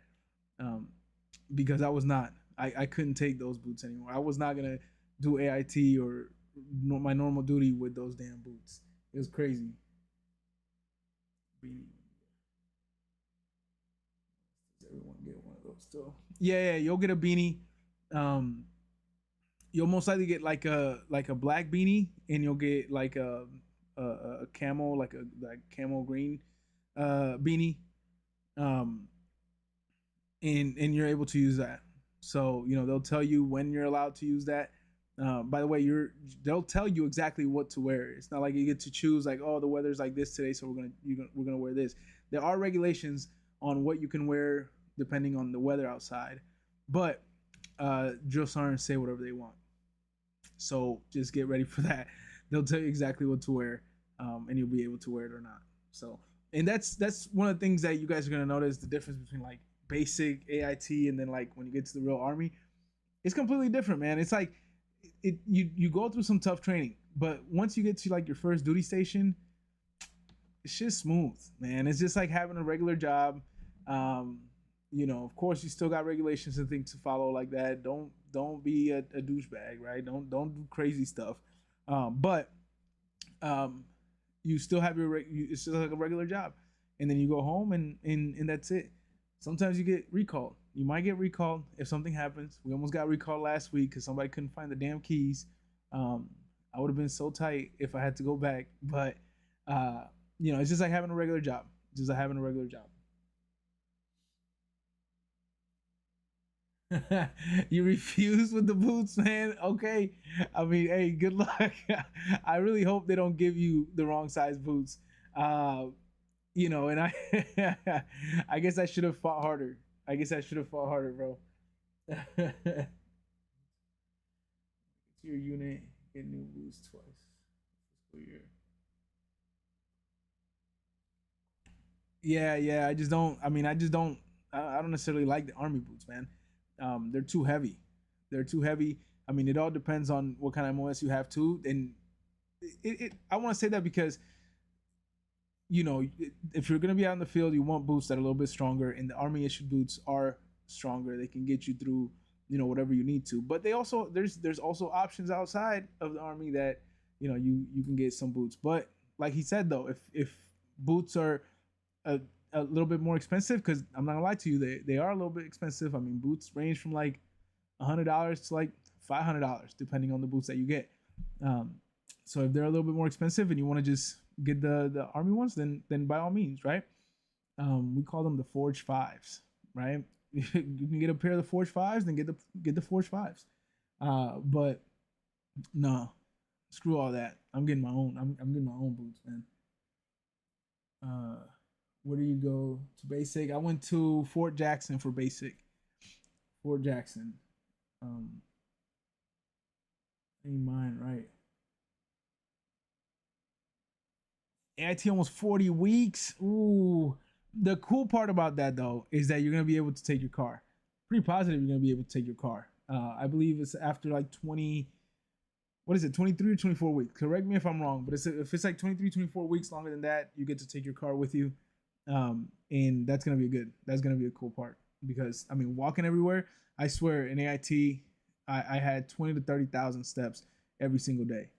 Because I couldn't take those boots anymore. I was not gonna do AIT or my normal duty with those damn boots. It was crazy. Beanie. Does everyone get one of those still? Yeah, you'll get a beanie. You'll most likely get like a black beanie, and you'll get like a camel, like camel green beanie. And you're able to use that. So they'll tell you when you're allowed to use that. By the way, they'll tell you exactly what to wear. It's not like you get to choose like, oh, the weather's like this today, so we're gonna wear this. There are regulations on what you can wear depending on the weather outside, but drill sergeants say whatever they want. So just get ready for that. They'll tell you exactly what to wear, and you'll be able to wear it or not. So, and that's one of the things that you guys are gonna notice, the difference between like basic AIT and then like when you get to the real army. It's completely different, man. It's like you go through some tough training, but once you get to like your first duty station, it's just smooth, man. It's just like having a regular job. Of course you still got regulations and things to follow like that. Don't be a douchebag, right? Don't do crazy stuff. But you still have it's still like a regular job, and then you go home and that's it. Sometimes you get recalled. You might get recalled if something happens. We almost got recalled last week because somebody couldn't find the damn keys. I would have been so tight if I had to go back, but it's just like having a regular job. Just like having a regular job. You refuse with the boots, man. Okay. I mean, hey, good luck. I really hope they don't give you the wrong size boots. And I guess I should have fought harder. Bro. It's your unit, get new boots twice. Fiscal year. Yeah. I don't necessarily like the army boots, man. They're too heavy. I mean, it all depends on what kind of MOS you have too. And I want to say that because if you're gonna be out in the field, you want boots that are a little bit stronger, and the army issued boots are stronger. They can get you through, whatever you need to. But there's also options outside of the army that you can get some boots. But like he said though, if boots are a little bit more expensive, because I'm not gonna lie to you, they are a little bit expensive. I mean, boots range from like $100 to like $500 depending on the boots that you get. So if they're a little bit more expensive and you want to just get the army ones, then by all means, right? We call them the Forge Fives, right? You can get a pair of the Forge Fives, then get the Forge Fives. But no, screw all that. I'm getting my own. I'm getting my own boots, man. Where do you go to basic? I went to Fort Jackson for basic. Fort Jackson. Ain't mine, right? AIT almost 40 weeks. Ooh. The cool part about that though is that you're gonna be able to take your car. Pretty positive you're gonna be able to take your car. I believe it's after like 20. what is it, 23 or 24 weeks? Correct me if I'm wrong, but if it's like 23, 24 weeks longer than that, you get to take your car with you. And that's gonna be that's gonna be a cool part because I mean, walking everywhere, I swear in AIT, I had 20 to 30,000 steps every single day,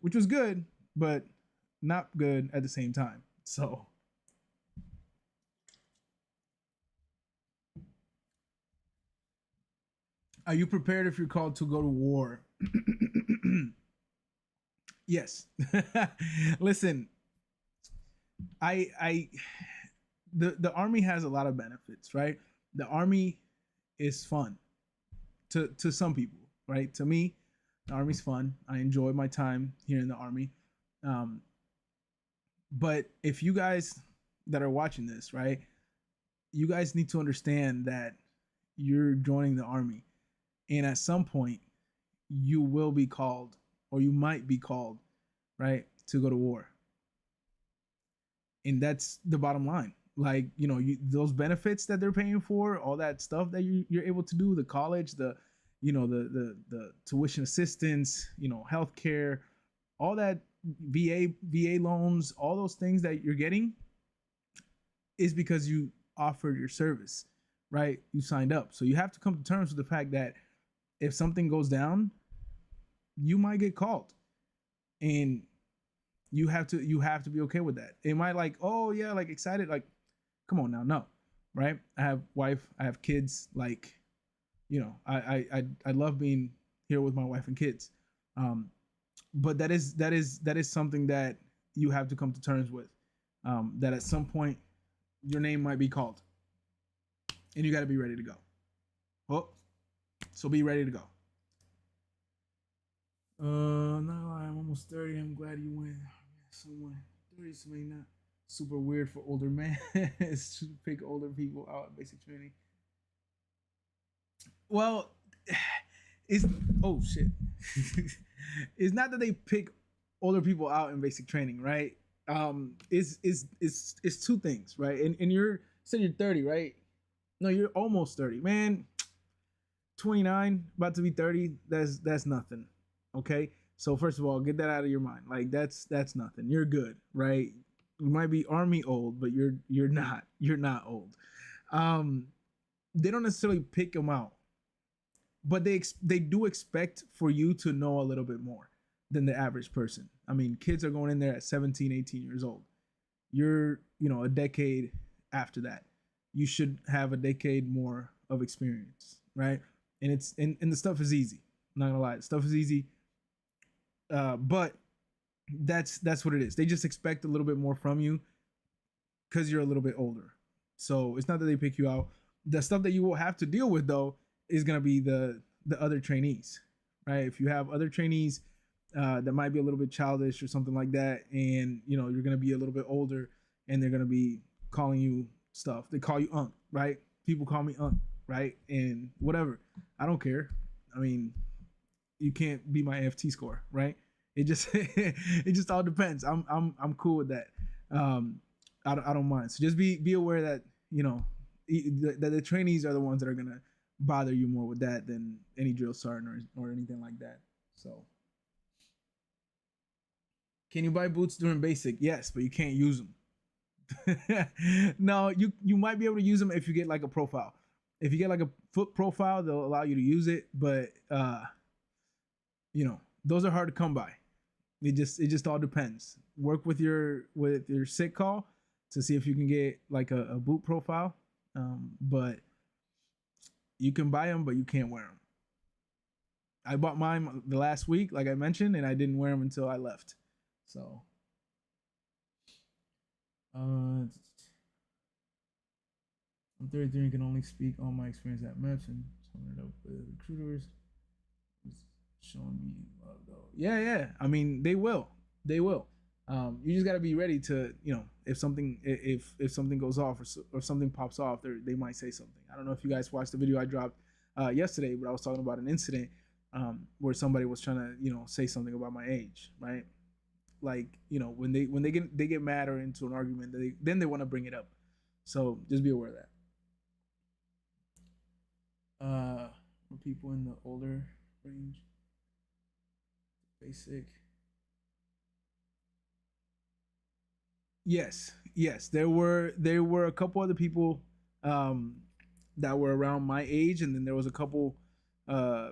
which was good, but not good at the same time. So, are you prepared if you're called to go to war? Yes. Listen, I the army has a lot of benefits, right? The army is fun to some people, right? To me, the army's fun. I enjoy my time here in the army. Um, but if you guys that are watching this, right, you guys need to understand that you're joining the army, and at some point, you will be called, or you might be called, right, to go to war. And that's the bottom line. Like, those benefits that they're paying for, all that stuff that you're able to do, the college, the tuition assistance, healthcare, all that, VA loans, all those things that you're getting is because you offered your service, right? You signed up. So you have to come to terms with the fact that if something goes down, you might get called. And you have to be okay with that. It might like, oh yeah, like excited, like, come on now, no, right? I have wife, I have kids, like, I love being here with my wife and kids. But that is something that you have to come to terms with. That at some point your name might be called, and you got to be ready to go. Oh, so be ready to go. No, I'm almost 30. I'm glad you went. Someone 30 is maybe not super weird for older men. It's to pick older people out at basic training. Well, it's oh shit. It's not that they pick older people out in basic training, right? It's two things, right? And you're said you're 30, right? No, you're almost 30, man. 29, about to be 30. That's nothing. Okay. So first of all, get that out of your mind. Like that's nothing. You're good, right? You might be army old, but you're not. You're not old. Um, they don't necessarily pick them out, but they do expect for you to know a little bit more than the average person. I mean, kids are going in there at 17, 18 years old. You're, a decade after that. You should have a decade more of experience, right? And the stuff is easy. I'm not gonna lie, the stuff is easy. But that's what it is. They just expect a little bit more from you because you're a little bit older. So it's not that they pick you out. The stuff that you will have to deal with though is gonna be the other trainees, right? If you have other trainees that might be a little bit childish or something like that, and you're gonna be a little bit older, and they're gonna be calling you stuff. They call you Unc, right? People call me Unc, right? And whatever. I don't care. I mean, you can't be my AFT score, right? It just it just all depends. I'm cool with that. I don't mind. So just be aware that that the trainees are the ones that are gonna bother you more with that than any drill sergeant or anything like that. So, can you buy boots during basic? Yes, but you can't use them. No, you might be able to use them if you get like a profile. If you get like a foot profile, they'll allow you to use it, but those are hard to come by. It just all depends. Work with your sick call to see if you can get like a boot profile. But you can buy them, but you can't wear them. I bought mine the last week, like I mentioned, and I didn't wear them until I left. So, I'm 33 and can only speak on my experience at MEPS and turn it up with recruiters. Showing me love though. Yeah. I mean, they will. You just got to be ready to, if something goes off or something pops off, they might say something. I don't know if you guys watched the video I dropped yesterday, but I was talking about an incident where somebody was trying to, say something about my age, right? Like, when they get mad or into an argument, they want to bring it up. So just be aware of that. For people in the older range. Basic. Yes. There were a couple other people um, that were around my age, and then there was a couple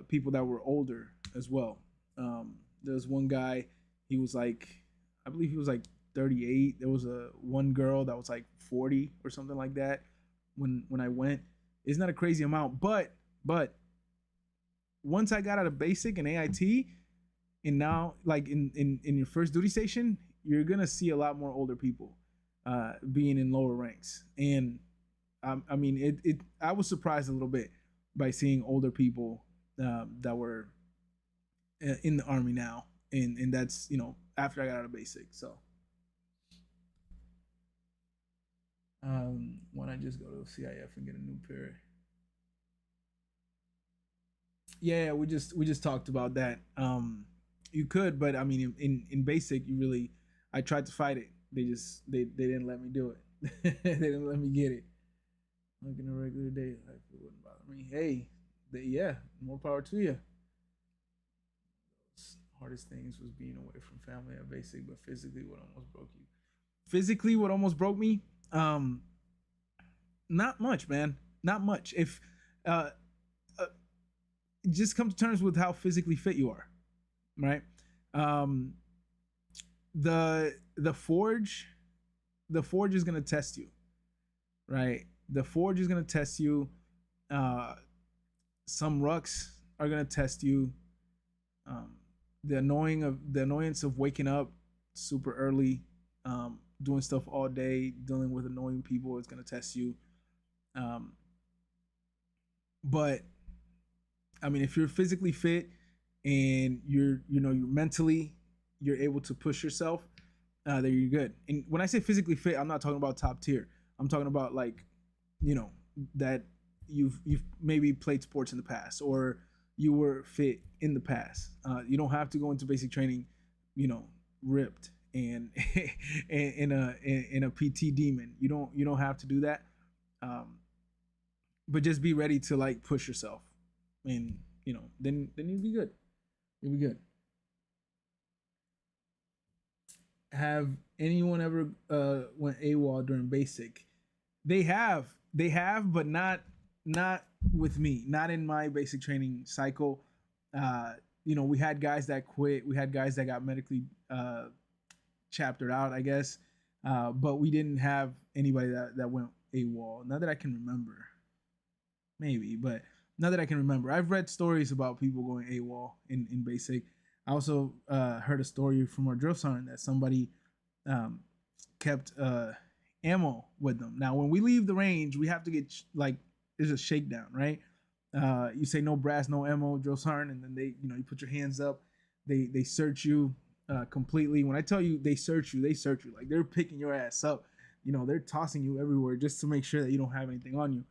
people that were older as well. There was one guy. He was like, I believe he was like 38. There was a one girl that was like 40 or something like that. When I went, it's not a crazy amount, but once I got out of basic and AIT, and now like in your first duty station, you're gonna see a lot more older people being in lower ranks. And I mean it I was surprised a little bit by seeing older people that were in the army now, and that's, after I got out of basic. So when I just go to CIF and get a new pair. Yeah, we just talked about that. You could, but I mean, in basic, you really, I tried to fight it. They didn't let me do it. They didn't let me get it. Like in a regular day, like it wouldn't bother me. Hey, yeah, more power to you. Hardest things was being away from family at basic, but physically, what almost broke you? Physically, what almost broke me? Um, Not much, man. Not much. If uh, uh just come to terms with how physically fit you are, right? Um, the forge, the forge is gonna test you, right? The forge is gonna test you. Uh, some rucks are gonna test you. Um, the annoyance of waking up super early, doing stuff all day, dealing with annoying people is gonna test you. Um, but I mean, if you're physically fit and you're mentally, you're able to push yourself, then you're good. And when I say physically fit, I'm not talking about top tier. I'm talking about like, you know, that you've maybe played sports in the past, or you were fit in the past. You don't have to go into basic training, ripped and in a PT demon. You don't have to do that. Um, but just be ready to like push yourself, and then you'll be good. You'll be good. Have anyone ever went AWOL during basic? They have, but not with me. Not in my basic training cycle. We had guys that quit. We had guys that got medically chaptered out, I guess. But we didn't have anybody that went AWOL. Not that I can remember. Maybe, but not that I can remember. I've read stories about people going AWOL in basic. I also heard a story from our drill sergeant that somebody um, kept ammo with them. Now, when we leave the range, we have to get like, there's a shakedown, right? You say no brass, no ammo, drill sergeant, and then you put your hands up. They search you completely. When I tell you they search you, like they're picking your ass up. They're tossing you everywhere just to make sure that you don't have anything on you.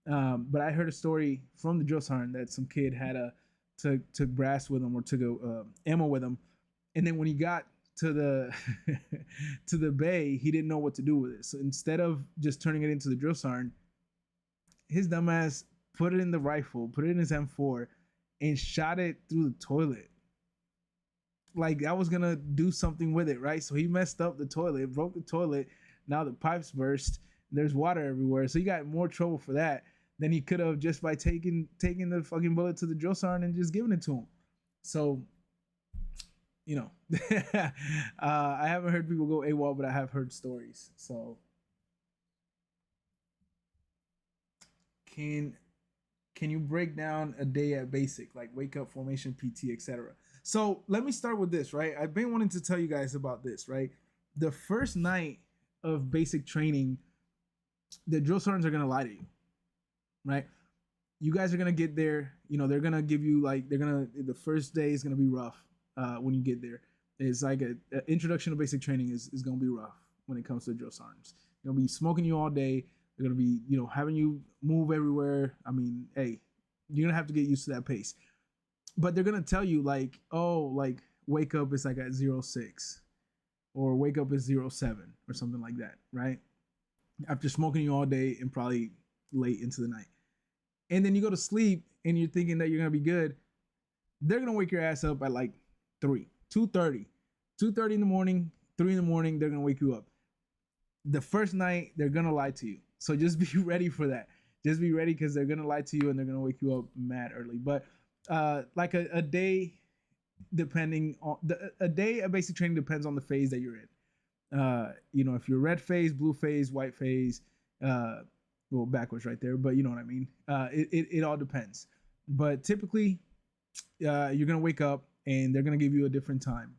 But I heard a story from the drill sergeant that some kid had took brass with him, or took ammo with him, and then when he got to the to the bay, he didn't know what to do with it. So instead of just turning it into the drill sergeant, his dumbass put it in the rifle, put it in his M4, and shot it through the toilet. Like that was gonna do something with it, right? So he messed up the toilet, broke the toilet. Now the pipes burst. There's water everywhere, so he got more trouble for that than he could have just by taking the fucking bullet to the drill sergeant and just giving it to him. So, I haven't heard people go AWOL, but I have heard stories. So, can you break down a day at basic, like wake up, formation, PT, etc.? So let me start with this, right? I've been wanting to tell you guys about this, right? The first night of basic training, the drill sergeants are gonna lie to you, right? You guys are gonna get there. They're gonna give you the first day is gonna be rough. When you get there, it's like a introduction to basic training is gonna be rough when it comes to drill sergeants. They're gonna be smoking you all day. They're gonna be having you move everywhere. I mean, hey, you're gonna have to get used to that pace. But they're gonna tell you like, oh, like wake up is like at 06, or wake up is 07 or something like that, right? After smoking you all day and probably late into the night. And then you go to sleep and you're thinking that you're gonna be good. They're gonna wake your ass up at like 3. 2:30, 2:30 in the morning, 3 in the morning. They're gonna wake you up. The first night they're gonna lie to you, so just be ready for that. Just be ready because they're gonna lie to you and they're gonna wake you up mad early. But like a day, depending on a day of basic training depends on the phase that you're in. If you're red phase, blue phase, white phase, well, backwards right there, but you know what I mean. It all depends. But typically, you're gonna wake up and they're gonna give you a different time.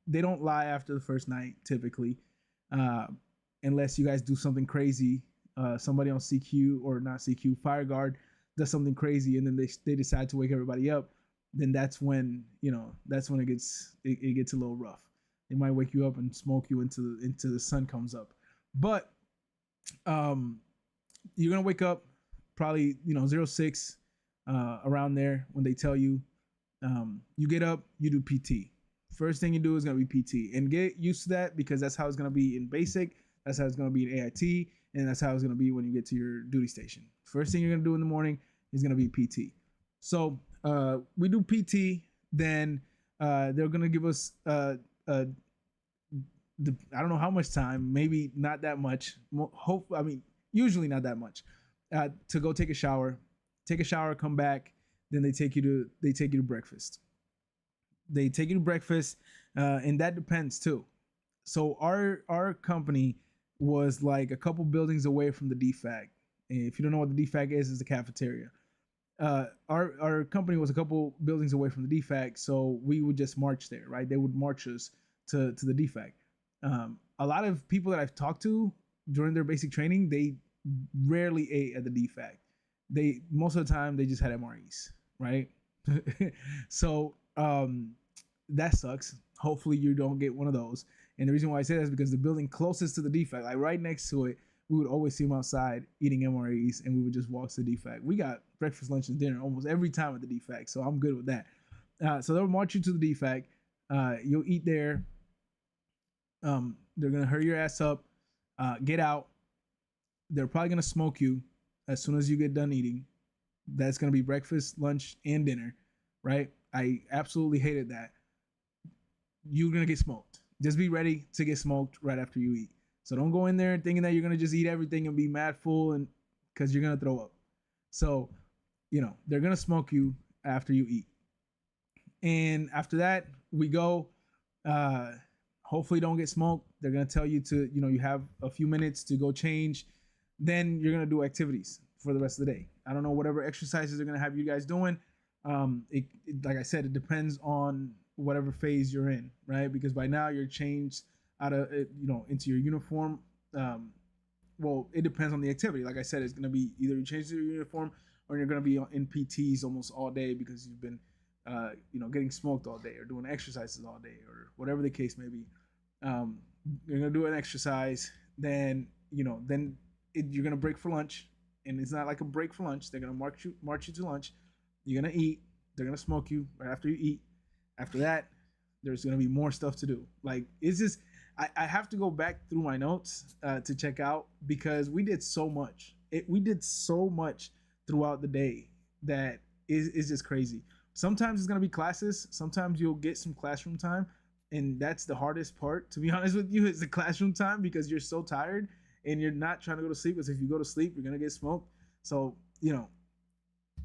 They don't lie after the first night typically, uh, unless you guys do something crazy. Somebody on CQ or not CQ, Fire Guard does something crazy, and then they decide to wake everybody up. Then that's when it gets a little rough. They might wake you up and smoke you into the sun comes up, but you're gonna wake up probably 06 around there when they tell you. You get up, you do PT. First thing you do is gonna be PT, and get used to that because that's how it's gonna be in basic. That's how it's gonna be in AIT, and that's how it's gonna be when you get to your duty station. First thing you're gonna do in the morning is gonna be PT. So we do PT, then they're gonna give us I don't know how much time, maybe not that much. Usually not that much. To go take a shower, come back, then they take you to breakfast. They take you to breakfast, and that depends too. So our company was like a couple buildings away from the DFAC. If you don't know what the DFAC is, it's the cafeteria. Our company was a couple buildings away from the DFAC, so we would just march there, right? They would march us to the DFAC. A lot of people that I've talked to during their basic training, they rarely ate at the DFAC. Most of the time they just had MREs, right? So that sucks. Hopefully you don't get one of those. And the reason why I say that is because the building closest to the DFAC, like right next to it, we would always see them outside eating MREs, and we would just walk to the DFAC. We got breakfast, lunch, and dinner almost every time at the DFAC, so I'm good with that. So they'll march you to the DFAC. You'll eat there. They're gonna hurry your ass up, get out. They're probably gonna smoke you as soon as you get done eating. That's gonna be breakfast, lunch, and dinner, right? I absolutely hated that. You're gonna get smoked. Just be ready to get smoked right after you eat. So don't go in there thinking that you're gonna just eat everything and be mad full, and because you're gonna throw up. So, they're gonna smoke you after you eat, and after that we go. Hopefully don't get smoked. They're gonna tell you to, you have a few minutes to go change. Then you're gonna do activities for the rest of the day. I don't know whatever exercises they're gonna have you guys doing. Like I said, it depends on whatever phase you're in, right? Because by now you're changed out of into your uniform. Well, it depends on the activity. Like I said, it's gonna be either you change to your uniform or you're gonna be in PTs almost all day because you've been getting smoked all day or doing exercises all day or whatever the case may be. You're gonna do an exercise, then you're gonna break for lunch, and it's not like a break for lunch. They're gonna march you to lunch. You're gonna eat. They're gonna smoke you right after you eat. After that, there's gonna be more stuff to do. Like it's just I have to go back through my notes to check out because we did so much. We did so much throughout the day that is just crazy. Sometimes it's gonna be classes. Sometimes you'll get some classroom time, and that's the hardest part. To be honest with you, is the classroom time because you're so tired and you're not trying to go to sleep. Because if you go to sleep, you're gonna get smoked. So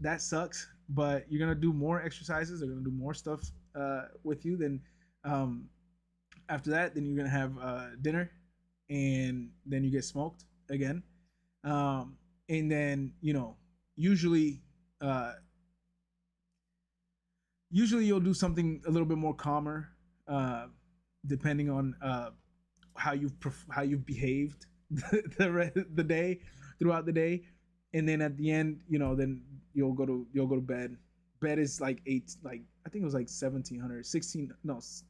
that sucks. But you're gonna do more exercises. They're gonna do more stuff with you. Then after that, then you're gonna have dinner, and then you get smoked again. And then usually. Usually you'll do something a little bit more calmer, depending on how you've behaved the day throughout the day, and then at the end, then you'll go to bed. Bed is like I think it was like 1700, 16. No, it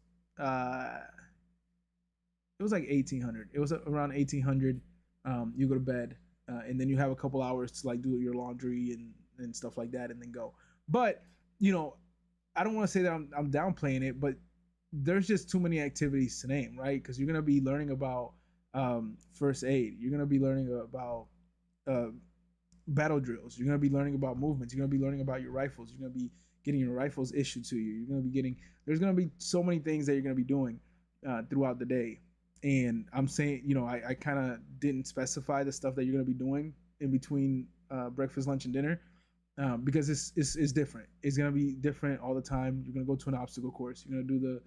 was like 1800. It was around 1800. You go to bed, and then you have a couple hours to like do your laundry and stuff like that, and then go. But I don't want to say that I'm downplaying it, but there's just too many activities to name, right? Because you're gonna be learning about first aid. You're gonna be learning about battle drills. You're gonna be learning about movements. You're gonna be learning about your rifles. You're gonna be getting your rifles issued to you. You're going to be getting, there's going to be so many things that you're going to be doing throughout the day. And I'm saying, I kind of didn't specify the stuff that you're going to be doing in between breakfast, lunch, and dinner because it's different. It's going to be different all the time. You're going to go to an obstacle course. You're going to do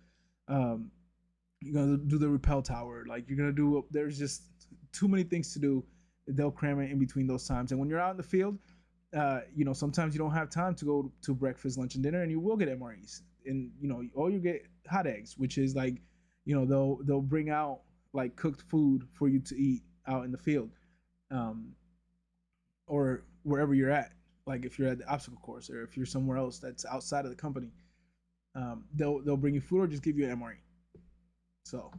you're going to do the rappel tower. Like you're going to do, there's just too many things to do. They'll cram it in between those times. And when you're out in the field, sometimes you don't have time to go to breakfast, lunch, and dinner, and you will get MREs. And or you get hot eggs, which is like, they'll bring out like cooked food for you to eat out in the field, or wherever you're at. Like if you're at the obstacle course, or if you're somewhere else that's outside of the company, they'll bring you food or just give you an MRE. So,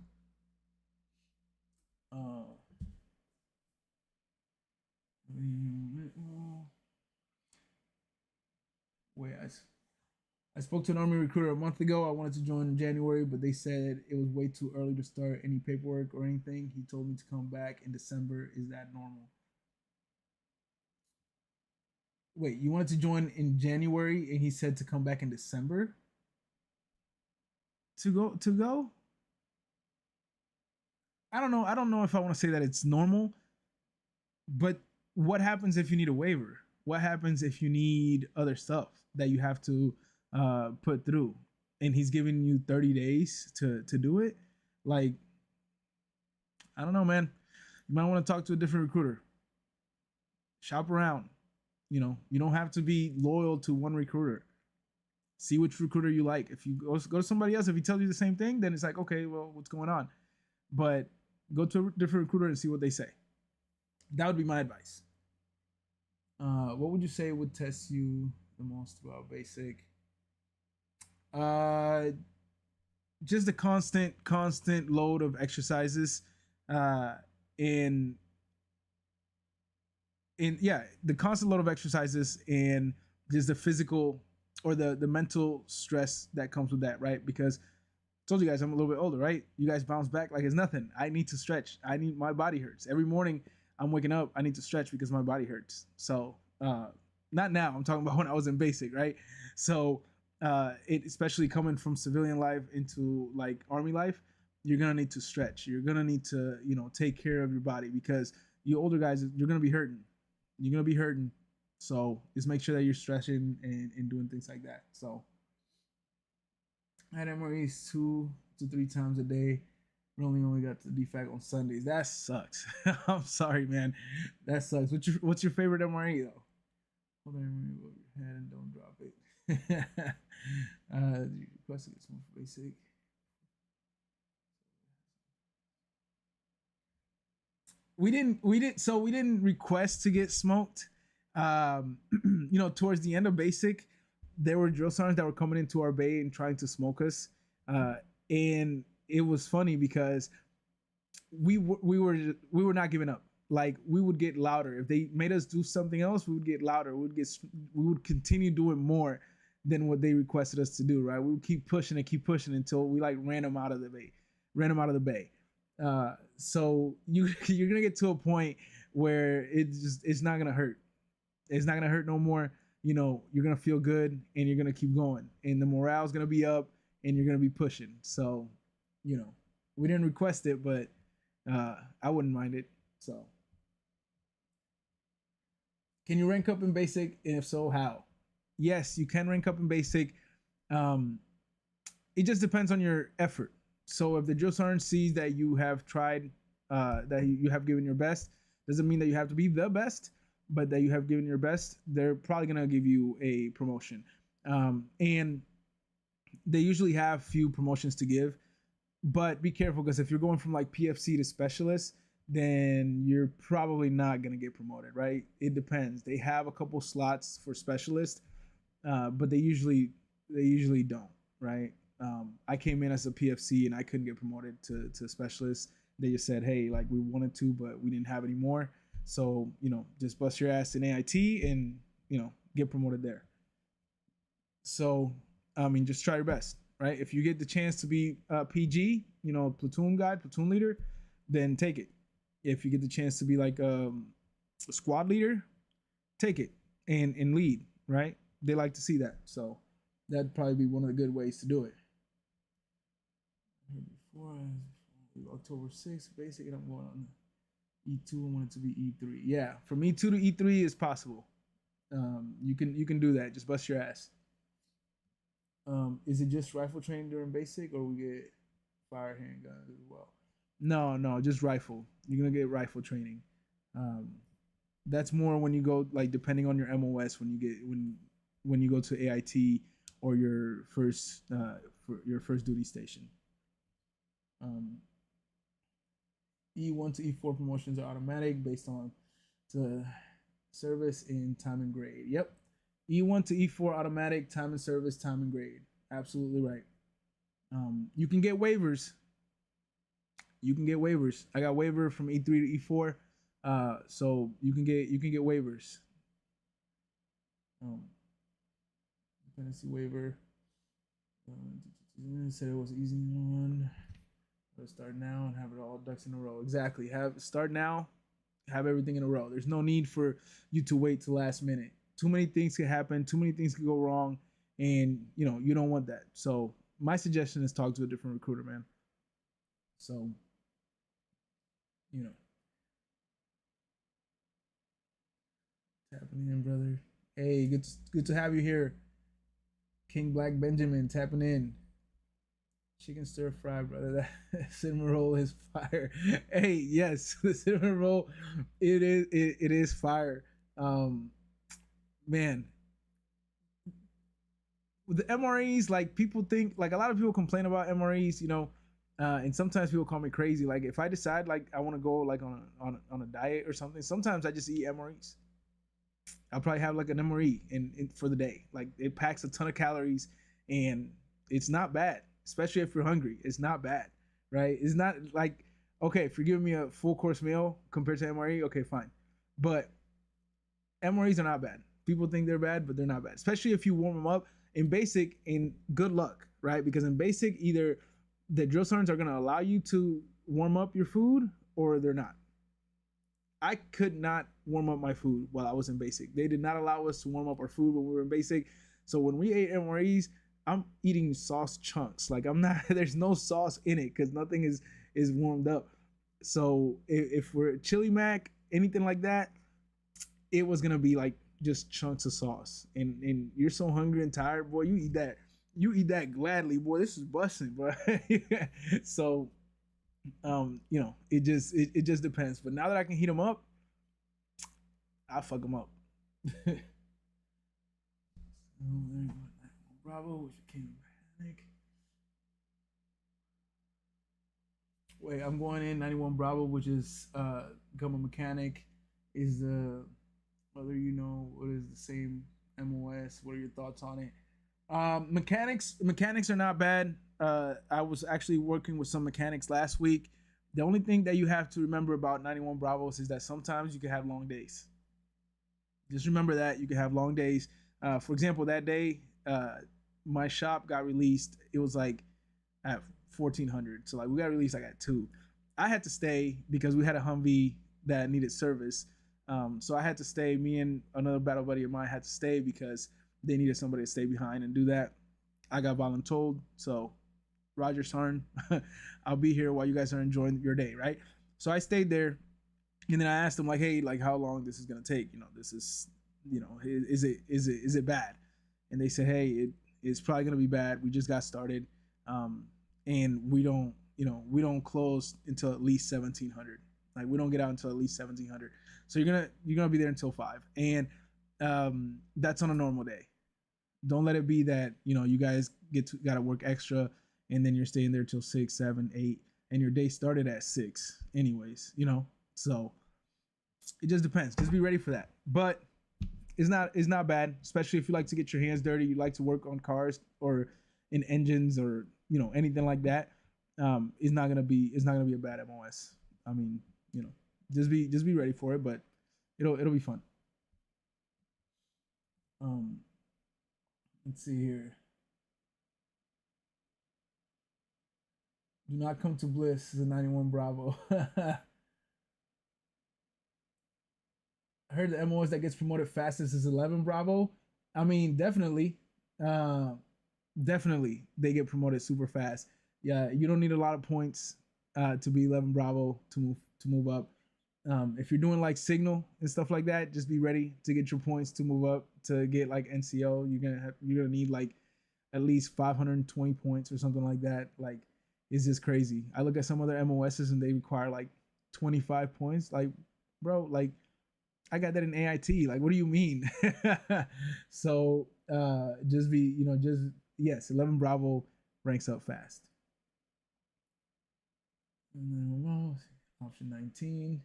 wait, I spoke to an Army recruiter a month ago. I wanted to join in January, but they said it was way too early to start any paperwork or anything. He told me to come back in December. Is that normal? Wait, you wanted to join in January and he said to come back in December? To go? I don't know. I don't know if I want to say that it's normal, but what happens if you need a waiver? What happens if you need other stuff that you have to put through? And he's giving you 30 days to do it? Like, I don't know, man. You might want to talk to a different recruiter. Shop around. You don't have to be loyal to one recruiter. See which recruiter you like. If you go to somebody else, if he tells you the same thing, then it's like, okay, well, what's going on? But go to a different recruiter and see what they say. That would be my advice. What would you say would test you the most about basic? Just the constant load of exercises, and the constant load of exercises and just the physical or the mental stress that comes with that, right? Because I told you guys I'm a little bit older, right? You guys bounce back like it's nothing. I need to stretch. My body hurts. Every morning I'm waking up, I need to stretch because my body hurts. So, not now, I'm talking about when I was in basic, right? So, it especially coming from civilian life into like Army life, you're gonna need to stretch. You're gonna need to, take care of your body because you older guys, you're gonna be hurting. You're gonna be hurting. So just make sure that you're stretching and doing things like that. So I had MREs 2 to 3 times a day. Only got to DFAC on Sundays. That sucks. I'm sorry, man. That sucks. What's your favorite MRE though? Hold on, MRE above your head and don't drop it. Request to get smoked for basic. We didn't request to get smoked. Towards the end of basic, there were drill sergeants that were coming into our bay and trying to smoke us, and it was funny because we were not giving up. Like we would get louder if they made us do something else. We would get louder. We would continue doing more than what they requested us to do. Right? We would keep pushing until we like ran them out of the bay. So you're gonna get to a point where it's not gonna hurt. It's not gonna hurt no more. You're gonna feel good and you're gonna keep going, and the morale's gonna be up, and you're gonna be pushing. So, we didn't request it, but I wouldn't mind it. So, can you rank up in basic, and if so, how? Yes, you can rank up in basic. It just depends on your effort. So if the drill sergeant sees that you have tried, that you have given your best, doesn't mean that you have to be the best, but that you have given your best, they're probably gonna give you a promotion. And they usually have few promotions to give, but be careful because if you're going from like PFC to specialist, then you're probably not gonna get promoted, right? It depends. They have a couple slots for specialist, but they usually don't, right? I came in as a PFC and I couldn't get promoted to specialist. They just said, hey, like we wanted to, but we didn't have any more. So, just bust your ass in AIT and, get promoted there. So, just try your best, right? If you get the chance to be PG, platoon guy, platoon leader, then take it. If you get the chance to be like a squad leader, take it and lead, right? They like to see that. So, That'd probably be one of the good ways to do it. Before October 6th, basic, and I'm going on E2. I want it to be E3. Yeah, from E2 to E3 is possible. You can do that. Just bust your ass. Is it just rifle training during basic, or we get fire handguns as well? No, no, just rifle. You're gonna get rifle training. Um, that's more when you go, like, depending on your MOS, when you go to AIT or your first for your first duty station. Um, E1 to E4 promotions are automatic based on the service and time and grade. Yep. E1 to E4 automatic, time and service, time and grade. Absolutely right. You can get waivers. You can get waivers. I got waiver from E3 to E4. So you can get waivers. Dependency waiver. Said it was easy one. Let's start now and have it all ducks in a row. Exactly. Start now, have everything in a row. There's no need for you to wait till last minute. Too many things can happen. Too many things can go wrong, and you don't want that. So my suggestion is talk to a different recruiter, man. So you know, tapping in, brother. Hey, good to have you here, King Black Benjamin. Tapping in. Chicken stir fry, brother. That cinnamon roll is fire. Hey, yes, the cinnamon roll, it is fire. Um, Man, with the MREs, like, people think, like, a lot of people complain about MREs, and sometimes people call me crazy. Like, if I decide, like, I want to go, like, on a diet or something, sometimes I just eat MREs. I'll probably have like an MRE for the day. Like, it packs a ton of calories, and it's not bad, especially if you're hungry. It's not bad, right? It's not like, okay, if you're giving me a full course meal compared to MRE, okay, fine. But MREs are not bad. People think they're bad, but they're not bad, especially if you warm them up in basic. In good luck, right? Because in basic, either the drill sergeants are going to allow you to warm up your food, or they're not. I could not warm up my food while I was in basic. They did not allow us to warm up our food when we were in basic. So when we ate MREs, I'm eating sauce chunks. Like, I'm not. There's no sauce in it because nothing is warmed up. So if we're chili mac, anything like that, it was gonna be like just chunks of sauce. And you're so hungry and tired, boy. You eat that. You eat that gladly, boy. This is busting, bro. So it just depends. But now that I can heat them up, I'll fuck them up. Bravo, which became Panic. Wait, I'm going in 91 Bravo, which is become a mechanic. Is the whether what is the same MOS? What are your thoughts on it? Mechanics are not bad. I was actually working with some mechanics last week. The only thing that you have to remember about 91 Bravos is that sometimes you can have long days. Just remember that you can have long days. For example, that day, my shop got released. It was like at 1400. So, like, we got released like at 2. I had to stay because we had a Humvee that needed service. So I had to stay. Me and another battle buddy of mine had to stay because they needed somebody to stay behind and do that. I got voluntold. So, Roger Sarn, I'll be here while you guys are enjoying your day, right? So I stayed there, and then I asked them, like, hey, like, how long this is gonna take? This is, is it bad? And they said, hey, it's probably gonna be bad. We just got started, and we don't close until at least 1700. Like, we don't get out until at least 1700. So you're gonna be there until 5, and that's on a normal day. Don't let it be that you guys gotta work extra, and then you're staying there till 6, 7, 8, and your day started at 6, anyways. So it just depends. Just be ready for that. But it's not bad, especially if you like to get your hands dirty. You like to work on cars or in engines or anything like that. It's not gonna be a bad MOS. I mean, just be ready for it, but it'll be fun. Let's see here. Do not come to Bliss is a 91 Bravo. I heard the MOS that gets promoted fastest is 11 Bravo. I mean, definitely. definitely they get promoted super fast. Yeah, you don't need a lot of points to be 11 Bravo to move up. If you're doing like signal and stuff like that, just be ready to get your points to move up to get like NCO. You're gonna need like at least 520 points or something like that. Like it's just crazy. I look at some other MOSs and they require like 25 points. Like, bro, like I got that in AIT. Like, what do you mean? So just be, just yes, 11 Bravo ranks up fast. And then option 19.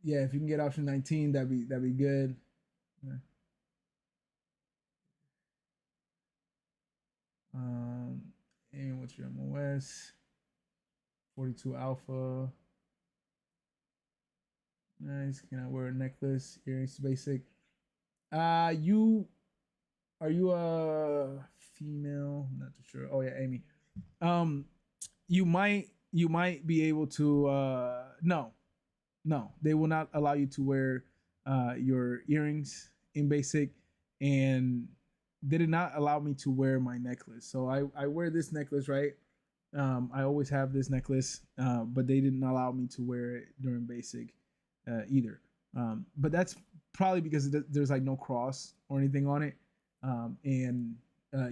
Yeah, if you can get option 19, that'd be good. Yeah. Um, and what's your MOS? 42 Alpha. Nice. Can I wear a necklace? Earrings basic. You are you a female? I'm not too sure. Oh yeah, Amy. Um, you might be able to. No, no, they will not allow you to wear your earrings in basic, and they did not allow me to wear my necklace. So I wear this necklace, right? I always have this necklace, but they didn't allow me to wear it during basic either. But that's probably because there's like no cross or anything on it, and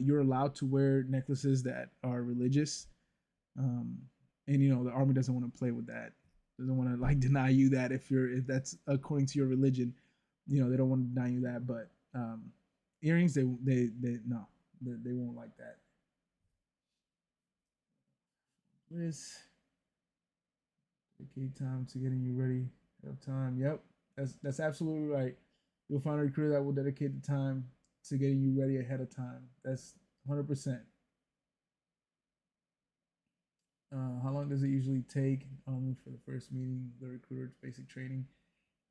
you're allowed to wear necklaces that are religious. Um, and the army doesn't want to play with that. Doesn't want to like deny you that if that's according to your religion. They don't want to deny you that. But earrings, they no, they won't like that. Liz, dedicate time to getting you ready ahead of time. Yep, that's absolutely right. You'll find a recruiter that will dedicate the time to getting you ready ahead of time. That's 100%. How long does it usually take for the first meeting, the recruiter basic training?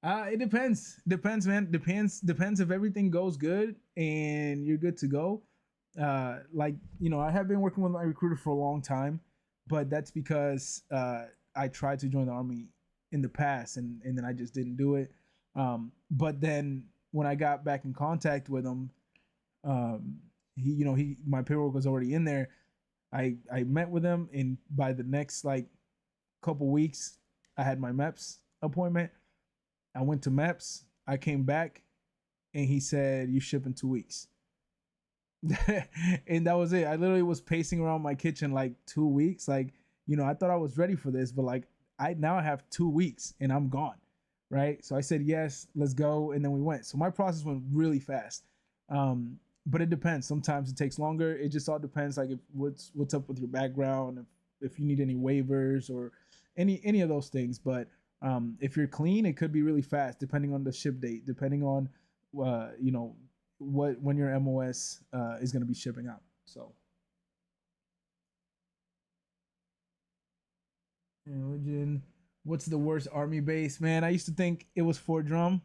It depends. Depends, man. Depends if everything goes good and you're good to go. Like I have been working with my recruiter for a long time, but that's because I tried to join the army in the past and then I just didn't do it. But then when I got back in contact with him, um, he my paperwork was already in there. I met with him, and by the next like couple weeks, I had my MEPS appointment. I went to MEPS. I came back, and he said, "You ship in 2 weeks," and that was it. I literally was pacing around my kitchen like 2 weeks. Like I thought I was ready for this, but like I now have 2 weeks, and I'm gone. Right. So I said yes, let's go, and then we went. So my process went really fast. But it depends. Sometimes it takes longer. It just all depends, like what's up with your background, if you need any waivers or any of those things. But if you're clean, it could be really fast, depending on the ship date, depending on when your MOS is going to be shipping out. So religion. What's the worst army base, man? I used to think it was Fort Drum,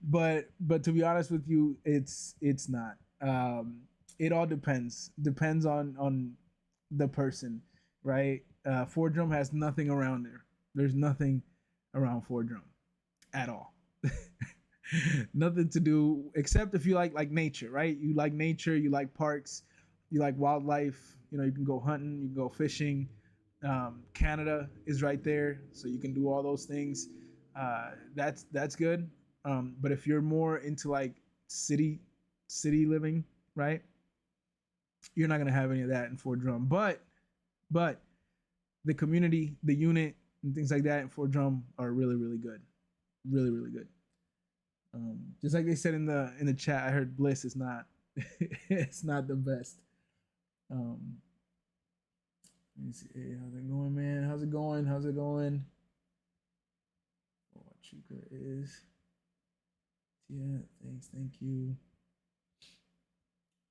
but to be honest with you, it's not. It all depends on the person, right? Fort Drum has nothing around there. There's nothing around Fort Drum at all. Nothing to do except if you like nature, right? You like nature, you like parks, you like wildlife. You can go hunting, you can go fishing. Canada is right there, so you can do all those things. That's good. But if you're more into like city living, right? You're not gonna have any of that in Fort Drum. But the community, the unit, and things like that in Fort Drum are really really good, really really good. Just like they said in the chat, I heard Bliss is not it's not the best. Um, Let me see. Hey, how's it going, man? How's it going? How's it going? Oh, what Chuka is. Yeah, thanks. Thank you.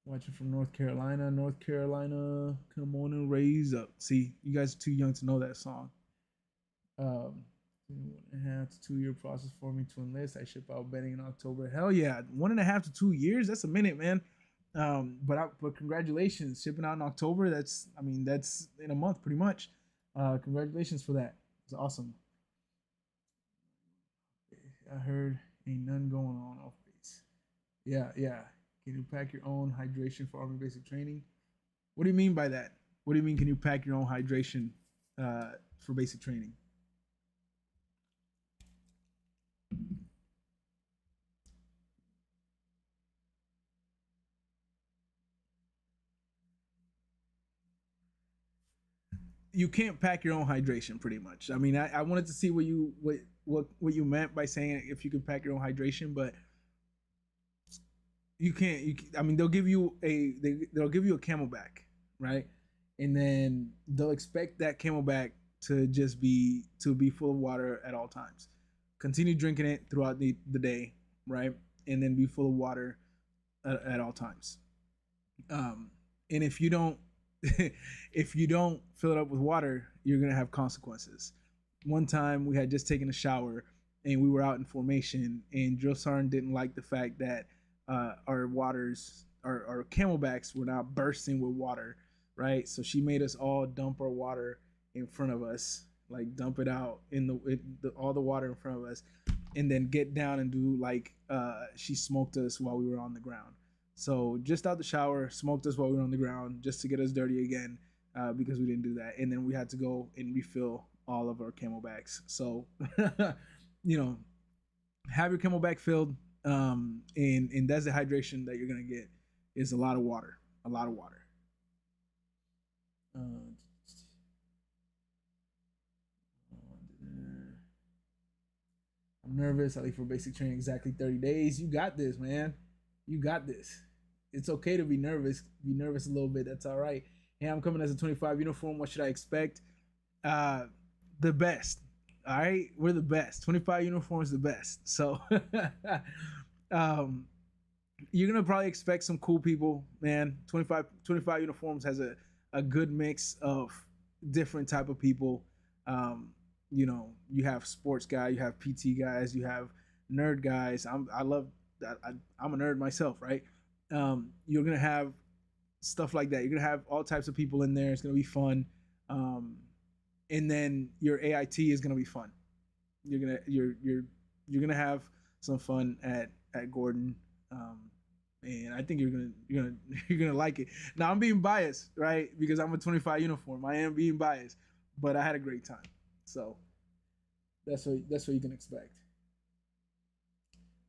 Watching from North Carolina. North Carolina, come on and raise up. See, you guys are too young to know that song. 1.5 to 2 year process for me to enlist. I ship out betting in October. Hell yeah, 1.5 to 2 years. That's a minute, man. But congratulations, shipping out in October. That's in a month, pretty much. Congratulations for that. It's awesome. I heard ain't none going on off base. Yeah, yeah. Can you pack your own hydration for Army basic training? What do you mean by that? What do you mean? Can you pack your own hydration for basic training? You can't pack your own hydration, pretty much. I mean, I wanted to see what you meant by saying if you can pack your own hydration, but you can't. I mean, they'll give you a Camelback, right? And then they'll expect that Camelback to be full of water at all times. Continue drinking it throughout the day, right? And then be full of water at all times. And if you don't if you don't fill it up with water, you're gonna have consequences. One time we had just taken a shower and we were out in formation, and drill sergeant didn't like the fact that our Camelbacks were now bursting with water, right? So she made us all dump our water in front of us, like dump it out in all the water in front of us, and then get down and do like she smoked us while we were on the ground. So just out the shower, smoked us while we were on the ground, just to get us dirty again, because we didn't do that, and then we had to go and refill all of our Camelbacks. So, you know, have your Camelback filled, and that's the hydration that you're gonna get is a lot of water, a lot of water. I'm nervous. I leave for basic training exactly 30 days. You got this, man. You got this. It's okay to be nervous. Be nervous a little bit. That's all right. Hey, I'm coming as a 25 uniform. What should I expect? The best. All right, we're the best. 25 uniforms, the best. So, um, you're gonna probably expect some cool people, man. 25 uniforms has a good mix of different type of people. You know, you have sports guy, you have PT guys, you have nerd guys. I love that. I'm a nerd myself, right? You're gonna have stuff like that. You're gonna have all types of people in there. It's gonna be fun. And then your AIT is gonna be fun. You're gonna have some fun at Gordon. And I think you're gonna like it. Now I'm being biased, right? Because I'm a 25 uniform. I am being biased, but I had a great time. So that's what you can expect.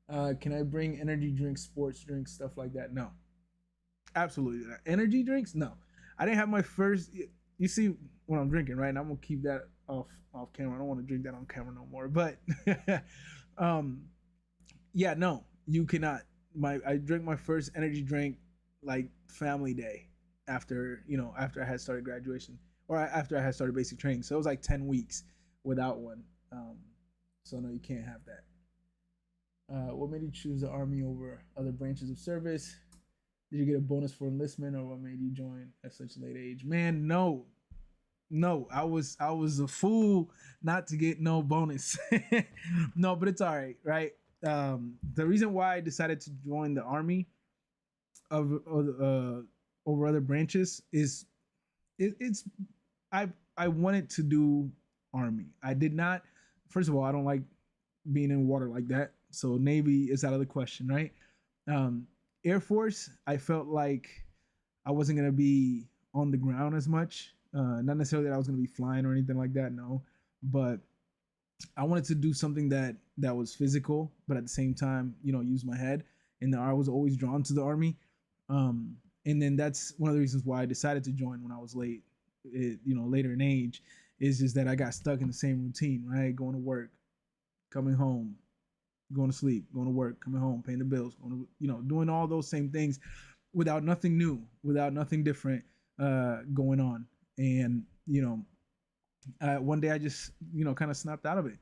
Can I bring energy drinks, sports drinks, stuff like that? No, absolutely not. Energy drinks? No. I didn't have my first. You see what I'm drinking, right? And I'm gonna keep that off camera. I don't want to drink that on camera no more. But yeah, no, you cannot. I drank my first energy drink like family day after I had started graduation, or after I had started basic training. So it was like 10 weeks without one. So no, you can't have that. What made you choose the Army over other branches of service? Did you get a bonus for enlistment, or what made you join at such a late age? Man, no, no, I was a fool not to get no bonus. No, but it's all right, right? The reason why I decided to join the Army over other branches is it's I wanted to do Army. I did not. First of all, I don't like being in water like that, so Navy is out of the question, right? Air Force, I felt like I wasn't gonna be on the ground as much. Not necessarily that I was gonna be flying or anything like that, no. But I wanted to do something that was physical, but at the same time, use my head. And I was always drawn to the Army. And then that's one of the reasons why I decided to join when I was later in age, is just that I got stuck in the same routine, right? Going to work, coming home, going to sleep, going to work, coming home, paying the bills, going to, doing all those same things without nothing new, without nothing different going on. And, one day I just, kind of snapped out of it.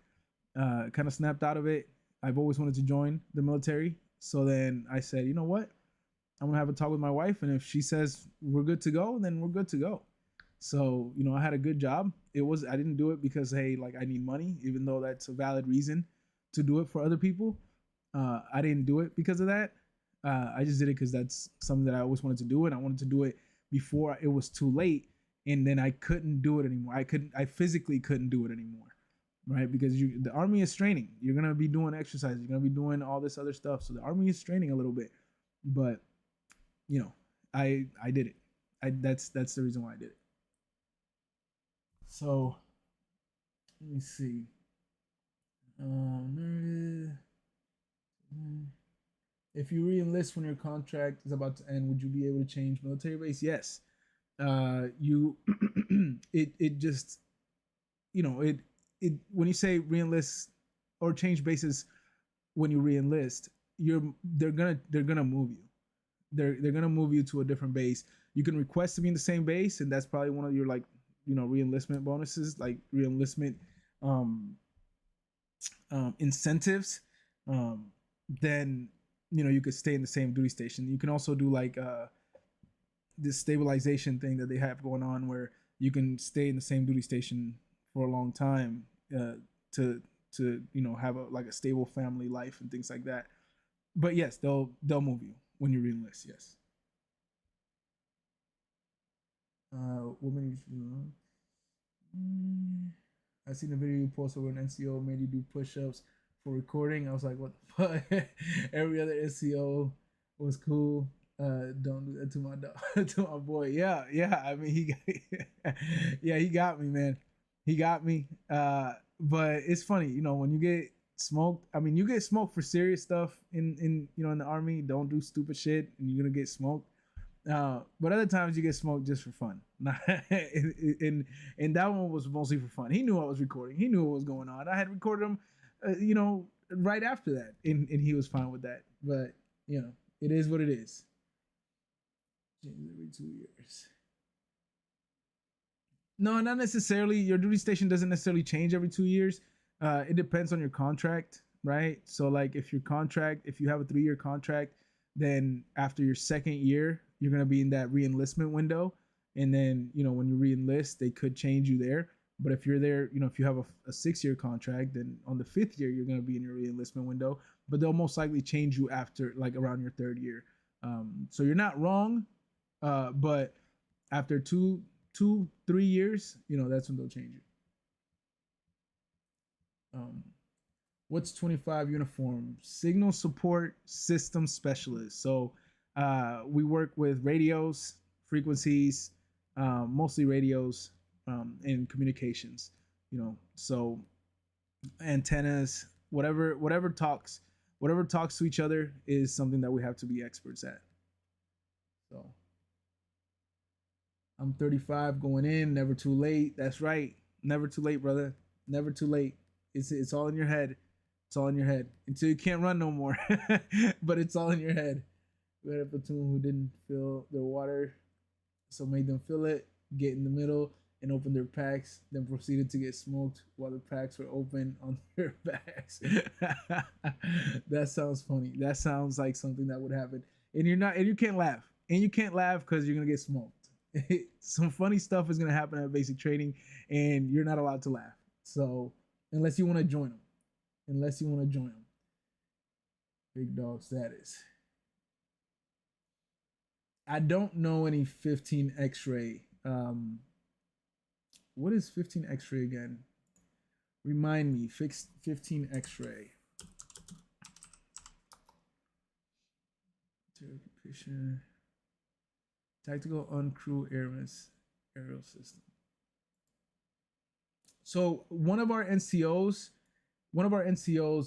I've always wanted to join the military. So then I said, you know what? I'm going to have a talk with my wife. And if she says we're good to go, then we're good to go. So, I had a good job. I didn't do it because, hey, like I need money, even though that's a valid reason to do it for other people. I didn't do it because of that. I just did it because that's something that I always wanted to do. And I wanted to do it before it was too late. And then I couldn't do it anymore. I physically couldn't do it anymore. Right? Because the Army is training. You're going to be doing exercise. You're going to be doing all this other stuff. So the Army is training a little bit. But you know, I did it. That's the reason why I did it. So let me see. Um, if you re-enlist when your contract is about to end, would you be able to change military base? Yes. You it just it when you say re-enlist or change bases when you re-enlist, you're they're gonna move you. They're gonna move you to a different base. You can request to be in the same base, and that's probably one of your like re-enlistment bonuses, like re-enlistment um, incentives. Um, then you could stay in the same duty station. You can also do like this stabilization thing that they have going on, where you can stay in the same duty station for a long time to have a like a stable family life and things like that. But yes, they'll move you when you reenlist. Yes. Women. I seen a video you posted where an NCO made you do push-ups for recording. I was like, what the fuck? Every other NCO was cool. Don't do that to my dog, to my boy. Yeah, yeah. I mean, yeah, he got me, man. He got me. But it's funny, when you get smoked. I mean, you get smoked for serious stuff in the army. Don't do stupid shit, and you're gonna get smoked. But other times you get smoked just for fun. And that one was mostly for fun. He knew I was recording. He knew what was going on. I had recorded him, right after that, and he was fine with that. But it is what it is. Every 2 years. No, not necessarily. Your duty station doesn't necessarily change every 2 years. It depends on your contract, right? So, like, if you have a 3-year contract, then after your second year, you're gonna be in that re-enlistment window, and then when you re-enlist, they could change you there. But if you're there, if you have a 6-year contract, then on the 5th year, you're gonna be in your re-enlistment window. But they'll most likely change you after, like, around your 3rd year. So you're not wrong, but after 3 years, that's when they'll change you. What's 25 uniform? Signal support system specialist. So we work with radios, frequencies, mostly radios, and communications. So antennas, whatever talks to each other is something that we have to be experts at. So I'm 35 going in, never too late. That's right. Never too late, brother. Never too late. It's all in your head. It's all in your head until you can't run no more. But it's all in your head. We had a platoon who didn't fill their water, so made them fill it, get in the middle, and open their packs. Then proceeded to get smoked while the packs were open on their backs. That sounds funny. That sounds like something that would happen. And you can't laugh. And you can't laugh because you're gonna get smoked. Some funny stuff is gonna happen at basic training, and you're not allowed to laugh. So unless you want to join them. Big dog status. I don't know any 15 X-ray. What is 15 X-ray again? Remind me. 15 X-ray. Tactical uncrew aerial system. So one of our NCOs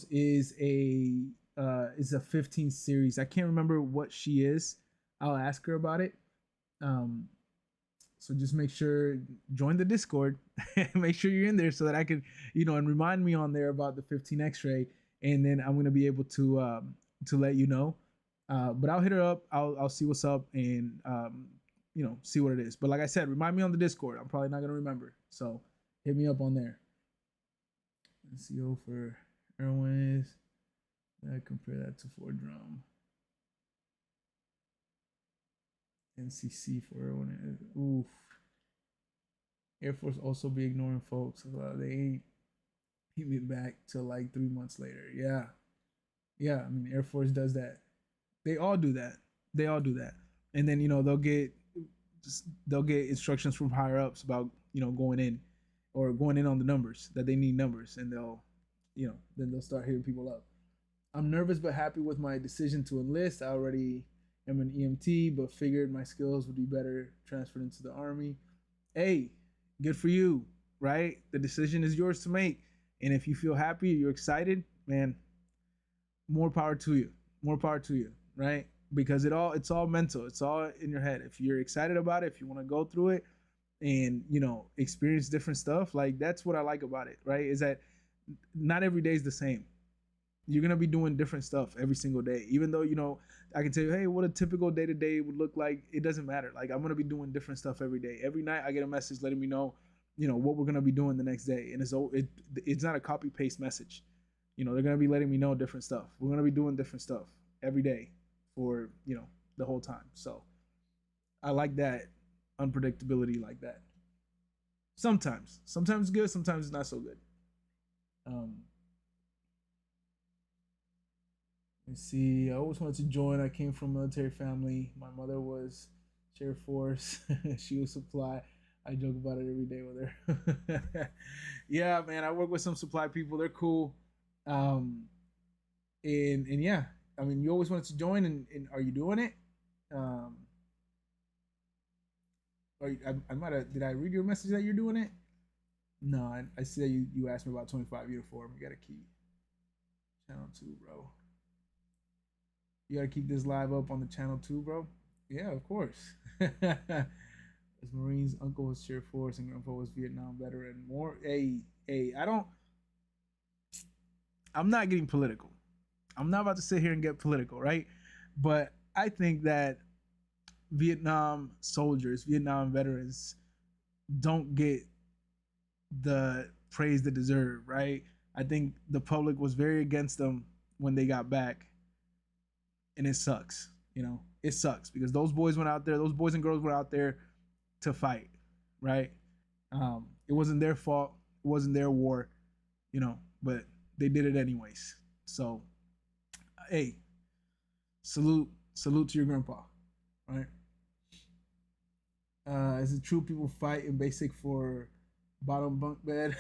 is a 15 series. I can't remember what she is. I'll ask her about it. So just make sure, join the Discord, make sure you're in there so that I can, and remind me on there about the 15 X-ray, and then I'm gonna be able to let you know. But I'll hit her up. I'll see what's up and see what it is. But like I said, remind me on the Discord. I'm probably not gonna remember, so hit me up on there. NCO for Airways. I compare that to Ford Drum. NCC for everyone. Oof. Air Force also be ignoring folks. They ain't hit me back till like 3 months later. Yeah. Yeah, I mean, Air Force does that. They all do that. And then, they'll get instructions from higher ups about, going in on the numbers, that they need numbers, and then they'll start hitting people up. I'm nervous but happy with my decision to enlist. I already am an EMT, but figured my skills would be better transferred into the Army. Hey, good for you, right? The decision is yours to make. And if you feel happy, you're excited, man, more power to you. More power to you, right? Because it's all mental. It's all in your head. If you're excited about it, if you want to go through it and, experience different stuff, like that's what I like about it, right? Is that not every day is the same. You're gonna be doing different stuff every single day. Even though, I can tell you, hey, what a typical day to day would look like. It doesn't matter. Like I'm gonna be doing different stuff every day. Every night I get a message letting me know, what we're gonna be doing the next day. And it's not a copy paste message. They're gonna be letting me know different stuff. We're gonna be doing different stuff every day for, the whole time. So I like that unpredictability like that. Sometimes it's good, sometimes it's not so good. Let's see. I always wanted to join. I came from a military family. My mother was Air Force. She was supply. I joke about it every day with her. Yeah, man. I work with some supply people. They're cool. And yeah, I mean, you always wanted to join, and are you doing it? Um, I might have. Did I read your message that you're doing it? No, I see that you asked me about 25 uniform. You got to keep channel 2, bro. You gotta keep this live up on the channel too, bro. Yeah, of course. As Marines, uncle was Air Force and grandpa was Vietnam veteran. More, I'm not getting political. I'm not about to sit here and get political, right? But I think that Vietnam soldiers, Vietnam veterans, don't get the praise they deserve, right? I think the public was very against them when they got back. And it sucks, it sucks because those boys went out there, those boys and girls went out there to fight, right? It wasn't their fault, it wasn't their war, but they did it anyways. So, hey, salute to your grandpa, right? Is it true people fight in basic for bottom bunk bed?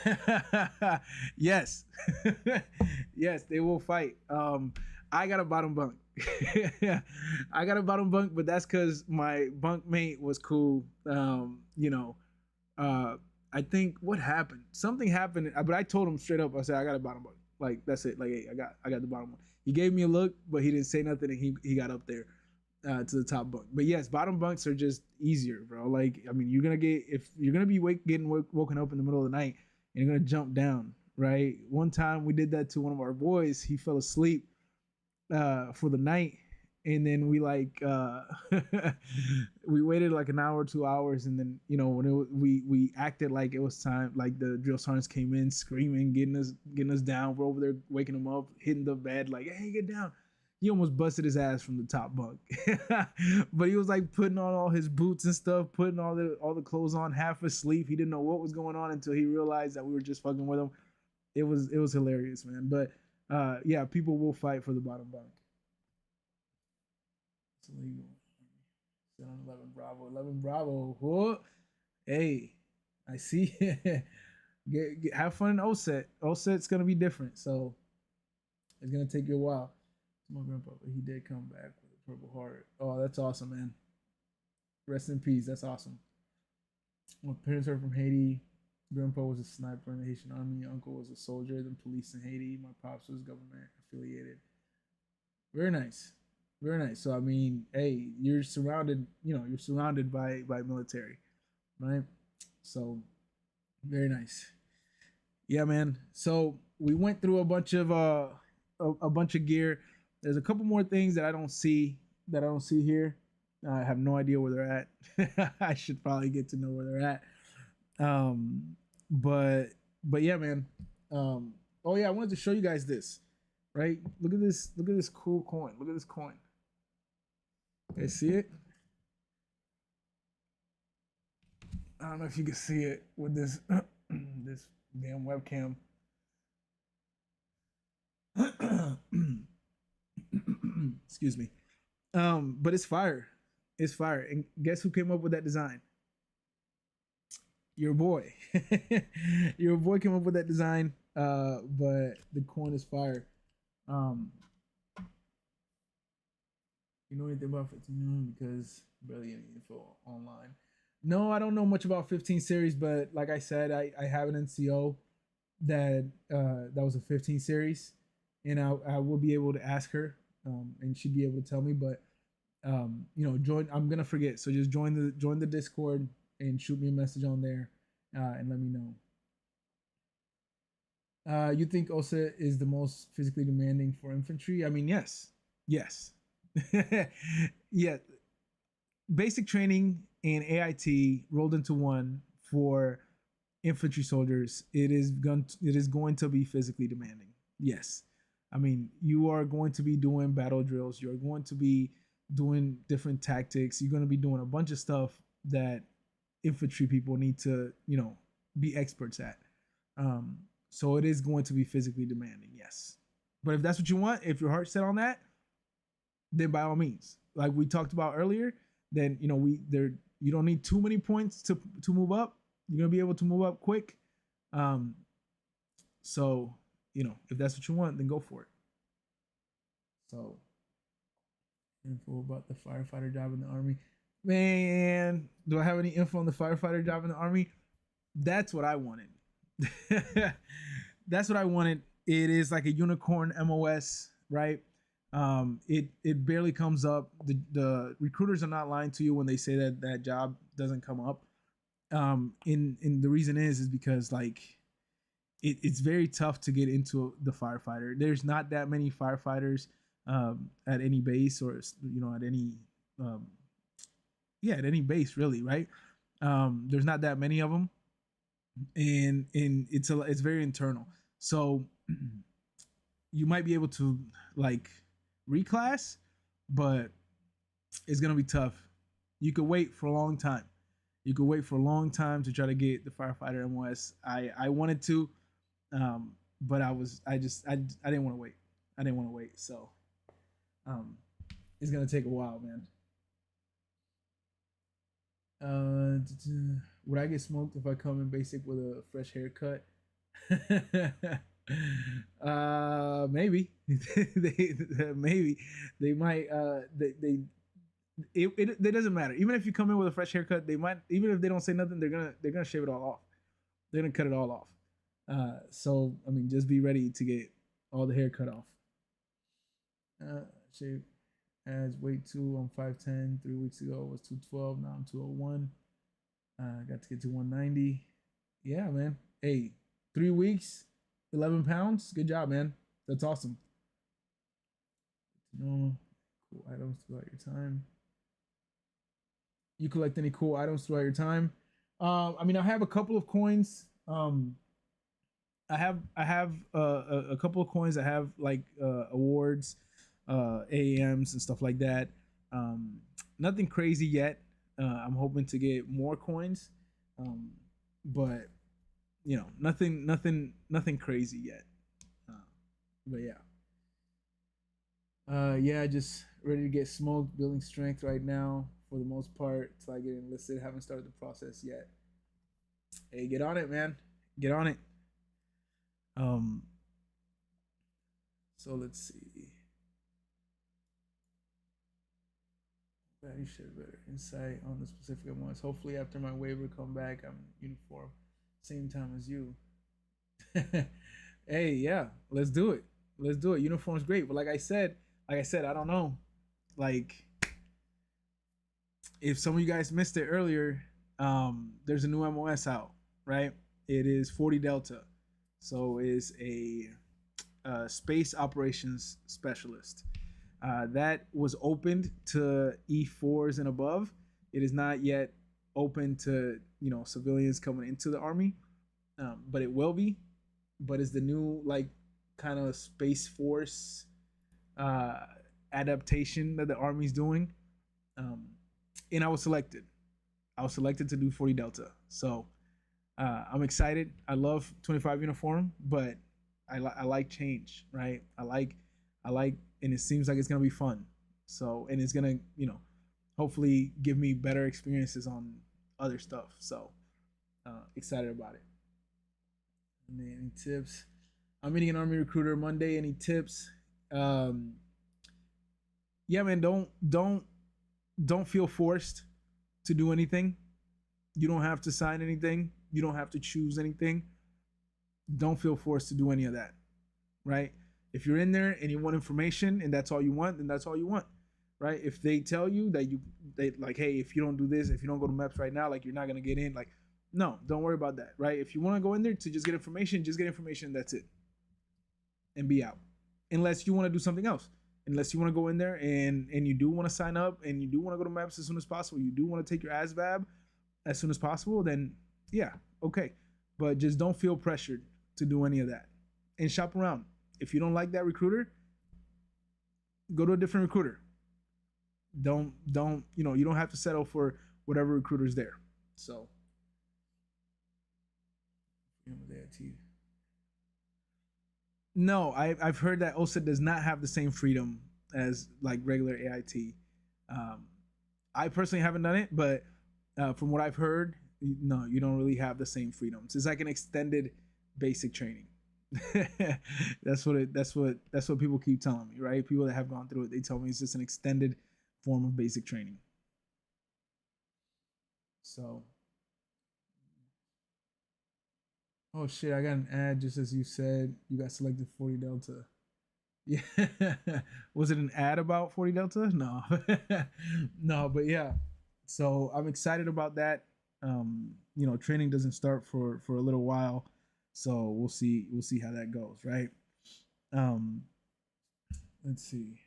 Yes. Yes, they will fight. I got a bottom bunk. I got a bottom bunk, but that's because my bunk mate was cool. I think what happened? Something happened, but I told him straight up. I said I got a bottom bunk. Like that's it. Like hey, I got the bottom one. He gave me a look, but he didn't say nothing, and he got up there to the top bunk. But yes, bottom bunks are just easier, bro. Like I mean, if you're gonna be getting woken up in the middle of the night, and you're gonna jump down, right? One time we did that to one of our boys. He fell asleep for the night, and then we we waited like an hour, 2 hours, and then when we acted like it was time, like the drill sergeants came in screaming, getting us down. We're over there waking him up, hitting the bed like, hey, get down. He almost busted his ass from the top bunk. But he was like putting on all his boots and stuff, putting all the clothes on, half asleep. He didn't know what was going on until he realized that we were just fucking with him. It was hilarious, man. But yeah, people will fight for the bottom bunk. It's illegal. 11 Bravo. 11 Bravo. Whoa. Hey, I see. Have fun in OSET. OSET's going to be different. So it's going to take you a while. My grandpa, he did come back with a Purple Heart. Oh, that's awesome, man. Rest in peace. That's awesome. My parents are from Haiti. Grandpa was a sniper in the Haitian army. Uncle was a soldier, then police in Haiti. My pops was government affiliated. Very nice, very nice. So I mean, hey, you're surrounded. You're surrounded by military, right? So very nice. Yeah, man. So we went through a bunch of gear. There's a couple more things that I don't see here. I have no idea where they're at. I should probably get to know where they're at. But yeah, man. Oh yeah, I wanted to show you guys this. Right? Look at this cool coin. Look at this coin. You see it? I don't know if you can see it with this this damn webcam. Excuse me. But it's fire. It's fire. And guess who came up with that design? Your boy. Your boy came up with that design. But the coin is fire. You know anything about 15 because barely any info online. No, I don't know much about 15 series, but like I said, I have an NCO that was a 15 series, and I will be able to ask her, and she'd be able to tell me. But join. I'm gonna forget, so just join the Discord and shoot me a message on there, and let me know. You think OSA is the most physically demanding for infantry? I mean, yes, yes, yeah. Basic training and AIT rolled into one for infantry soldiers. It is going to be physically demanding. Yes, I mean you are going to be doing battle drills. You're going to be doing different tactics. You're going to be doing a bunch of stuff that infantry people need to be experts at. Um, so it is going to be physically demanding. Yes, but if that's what you want, if your heart's set on that, then by all means, like we talked about earlier, then you don't need too many points to move up. You're gonna be able to move up quick. Um, so if that's what you want, then go for it. So info about the firefighter job in the army. Man, do I have any info on the firefighter job in the army? That's what I wanted. That's what I wanted. It is like a unicorn MOS, right? It barely comes up. The recruiters are not lying to you when they say that that job doesn't come up. In the reason is because like it's very tough to get into the firefighter. There's not that many firefighters at any base, or at any um, yeah, at any base really, right? There's not that many of them, and it's very internal. So you might be able to like reclass, but it's gonna be tough. You could wait for a long time. You could wait for a long time to try to get the firefighter MOS. I wanted to, but I didn't want to wait. I didn't want to wait. So um, it's gonna take a while, man. Would I get smoked if I come in basic with a fresh haircut? Maybe maybe they might. It doesn't matter. Even if you come in with a fresh haircut, they might. Even if they don't say nothing, they're gonna shave it all off. They're gonna cut it all off. So I mean, just be ready to get all the hair cut off. Shave as weight two. I'm 5'10". 3 weeks ago was 212. Now I'm 201. Got to get to 190. Yeah, man. Hey, 3 weeks, 11 pounds. Good job, man. That's awesome. No cool items throughout your time. You collect any cool items throughout your time? I mean, I have a couple of coins. I have a couple of coins that have like awards, AAMs and stuff like that. Nothing crazy yet. I'm hoping to get more coins, um, but nothing crazy yet. Uh, but yeah, yeah, just ready to get smoked, building strength right now for the most part till I get enlisted. Haven't started the process yet. Hey, get on it, man. Get on it. Um, so let's see. You should have better insight on the specific ones. Hopefully, after my waiver come back, I'm in uniform, same time as you. Hey, yeah, let's do it. Let's do it. Uniform's great, but like I said, I don't know. Like, if some of you guys missed it earlier, there's a new MOS out, right? It is 40 Delta, so it's a space operations specialist. That was opened to E4s and above. It is not yet open to civilians coming into the army, but it will be. But it's the new like kind of space force uh, adaptation that the army's doing, um, and I was selected. I was selected to do 40 Delta, so I'm excited. I love 25 uniform, but I like change, right? I like, and it seems like it's gonna be fun. So, and it's gonna, hopefully give me better experiences on other stuff. So, excited about it. And then any tips? I'm meeting an army recruiter Monday. Any tips? Um, yeah, man, don't feel forced to do anything. You don't have to sign anything. You don't have to choose anything. Don't feel forced to do any of that, right? If you're in there and you want information and that's all you want, then that's all you want, right? If they tell you that they like, hey, if you don't do this, if you don't go to Maps right now, like you're not gonna get in, like, no, don't worry about that, right? If you want to go in there to just get information, just get information. That's it, and be out. Unless you want to do something else, unless you want to go in there and you do want to sign up and you do want to go to Maps as soon as possible, you do want to take your ASVAB as soon as possible, then yeah, okay. But just don't feel pressured to do any of that, and shop around. If you don't like that recruiter, go to a different recruiter. Don't you don't have to settle for whatever recruiter's there. So no, I've heard that OSA does not have the same freedom as like regular AIT. I personally haven't done it, but from what I've heard, no, you don't really have the same freedoms. It's like an extended basic training. That's what people keep telling me, right? People that have gone through it, they tell me it's just an extended form of basic training. So, oh shit, I got an ad just as you said. You got selected 40 Delta. Yeah, was it an ad about 40 Delta? No, no, but yeah. So I'm excited about that. Training doesn't start for a little while, so we'll see how that goes, right? Um, let's see.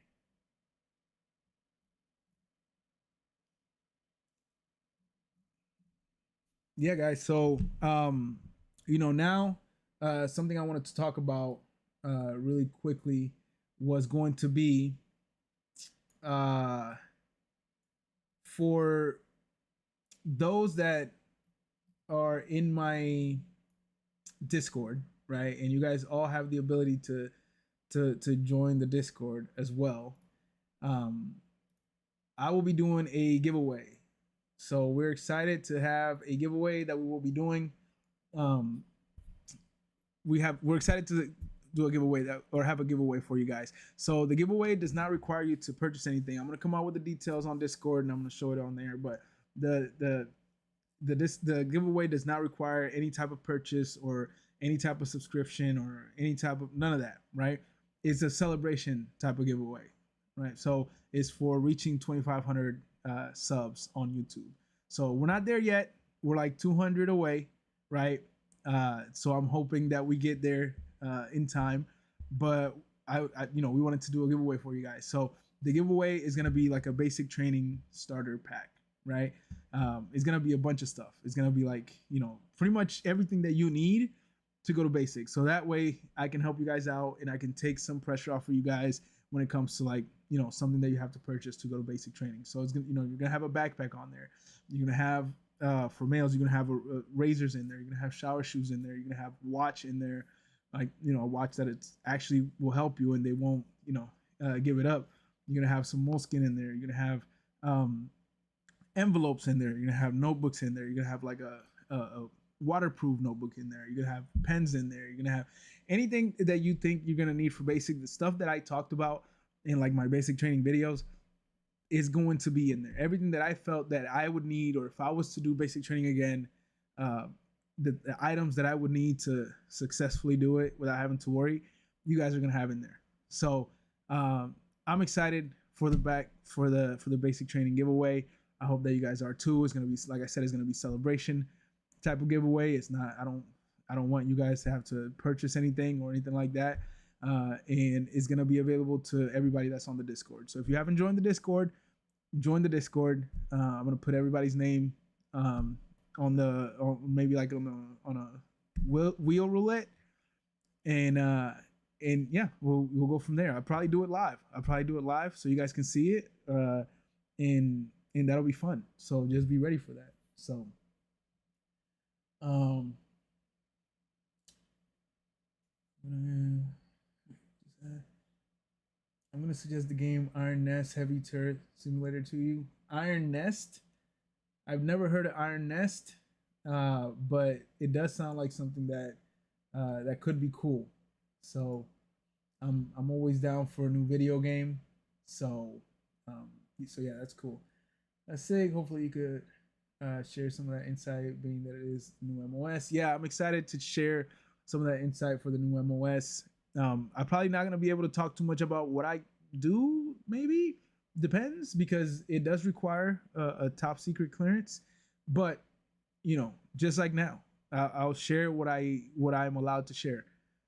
Yeah, guys. So now something I wanted to talk about really quickly was going to be uh for those that are in my Discord, right? And you guys all have the ability to join the Discord as well. Um, I will be doing a giveaway, so we're excited to have a giveaway that we will be doing. Um, we're excited to do a giveaway that or have a giveaway for you guys. So the giveaway does not require you to purchase anything. I'm gonna come out with the details on Discord and I'm gonna show it on there. But the giveaway does not require any type of purchase or any type of subscription or any type of none of that, right? It's a celebration type of giveaway, right? So it's for reaching 2,500 subs on YouTube. So we're not there yet. We're like 200 away, right? So I'm hoping that we get there in time. But we wanted to do a giveaway for you guys. So the giveaway is gonna be like a basic training starter pack, right? It's gonna be a bunch of stuff. It's gonna be like pretty much everything that you need to go to basic. So that way I can help you guys out and I can take some pressure off for you guys when it comes to like something that you have to purchase to go to basic training. So it's gonna you're gonna have a backpack on there. You're gonna have for males, you're gonna have razors in there. You're gonna have shower shoes in there. You're gonna have watch in there, like a watch that it's actually will help you and they won't give it up. You're gonna have some moleskin in there. You're gonna have envelopes in there. You're gonna have notebooks in there. You're gonna have like a waterproof notebook in there. You're gonna have pens in there. You're gonna have anything that you think you're gonna need for basic. The stuff that I talked about in like my basic training videos is going to be in there. Everything that I felt that I would need, or if I was to do basic training again, uh, the items that I would need to successfully do it without having to worry, you guys are gonna have in there. So I'm excited for the basic training giveaway. I hope that you guys are too. It's gonna be, like I said, it's gonna be celebration type of giveaway. It's not. I don't want you guys to have to purchase anything or anything like that. And it's gonna be available to everybody that's on the Discord. So if you haven't joined the Discord, join the Discord. I'm gonna put everybody's name maybe like on a wheel roulette, and yeah, we'll go from there. I'll probably do it live. So you guys can see it, and that'll be fun. So just be ready for that. So um I'm gonna suggest the game Iron Nest Heavy Turret Simulator to you. Iron Nest. I've never heard of Iron Nest, but it does sound like something that could be cool. So I'm always down for a new video game. So Um, so yeah, that's cool. That's sick. Hopefully you could share some of that insight, being that it is new MOS. Yeah, I'm excited to share some of that insight for the new MOS. I'm probably not gonna be able to talk too much about what I do. Maybe depends because it does require a top secret clearance. But just like now, I'll share what I'm allowed to share.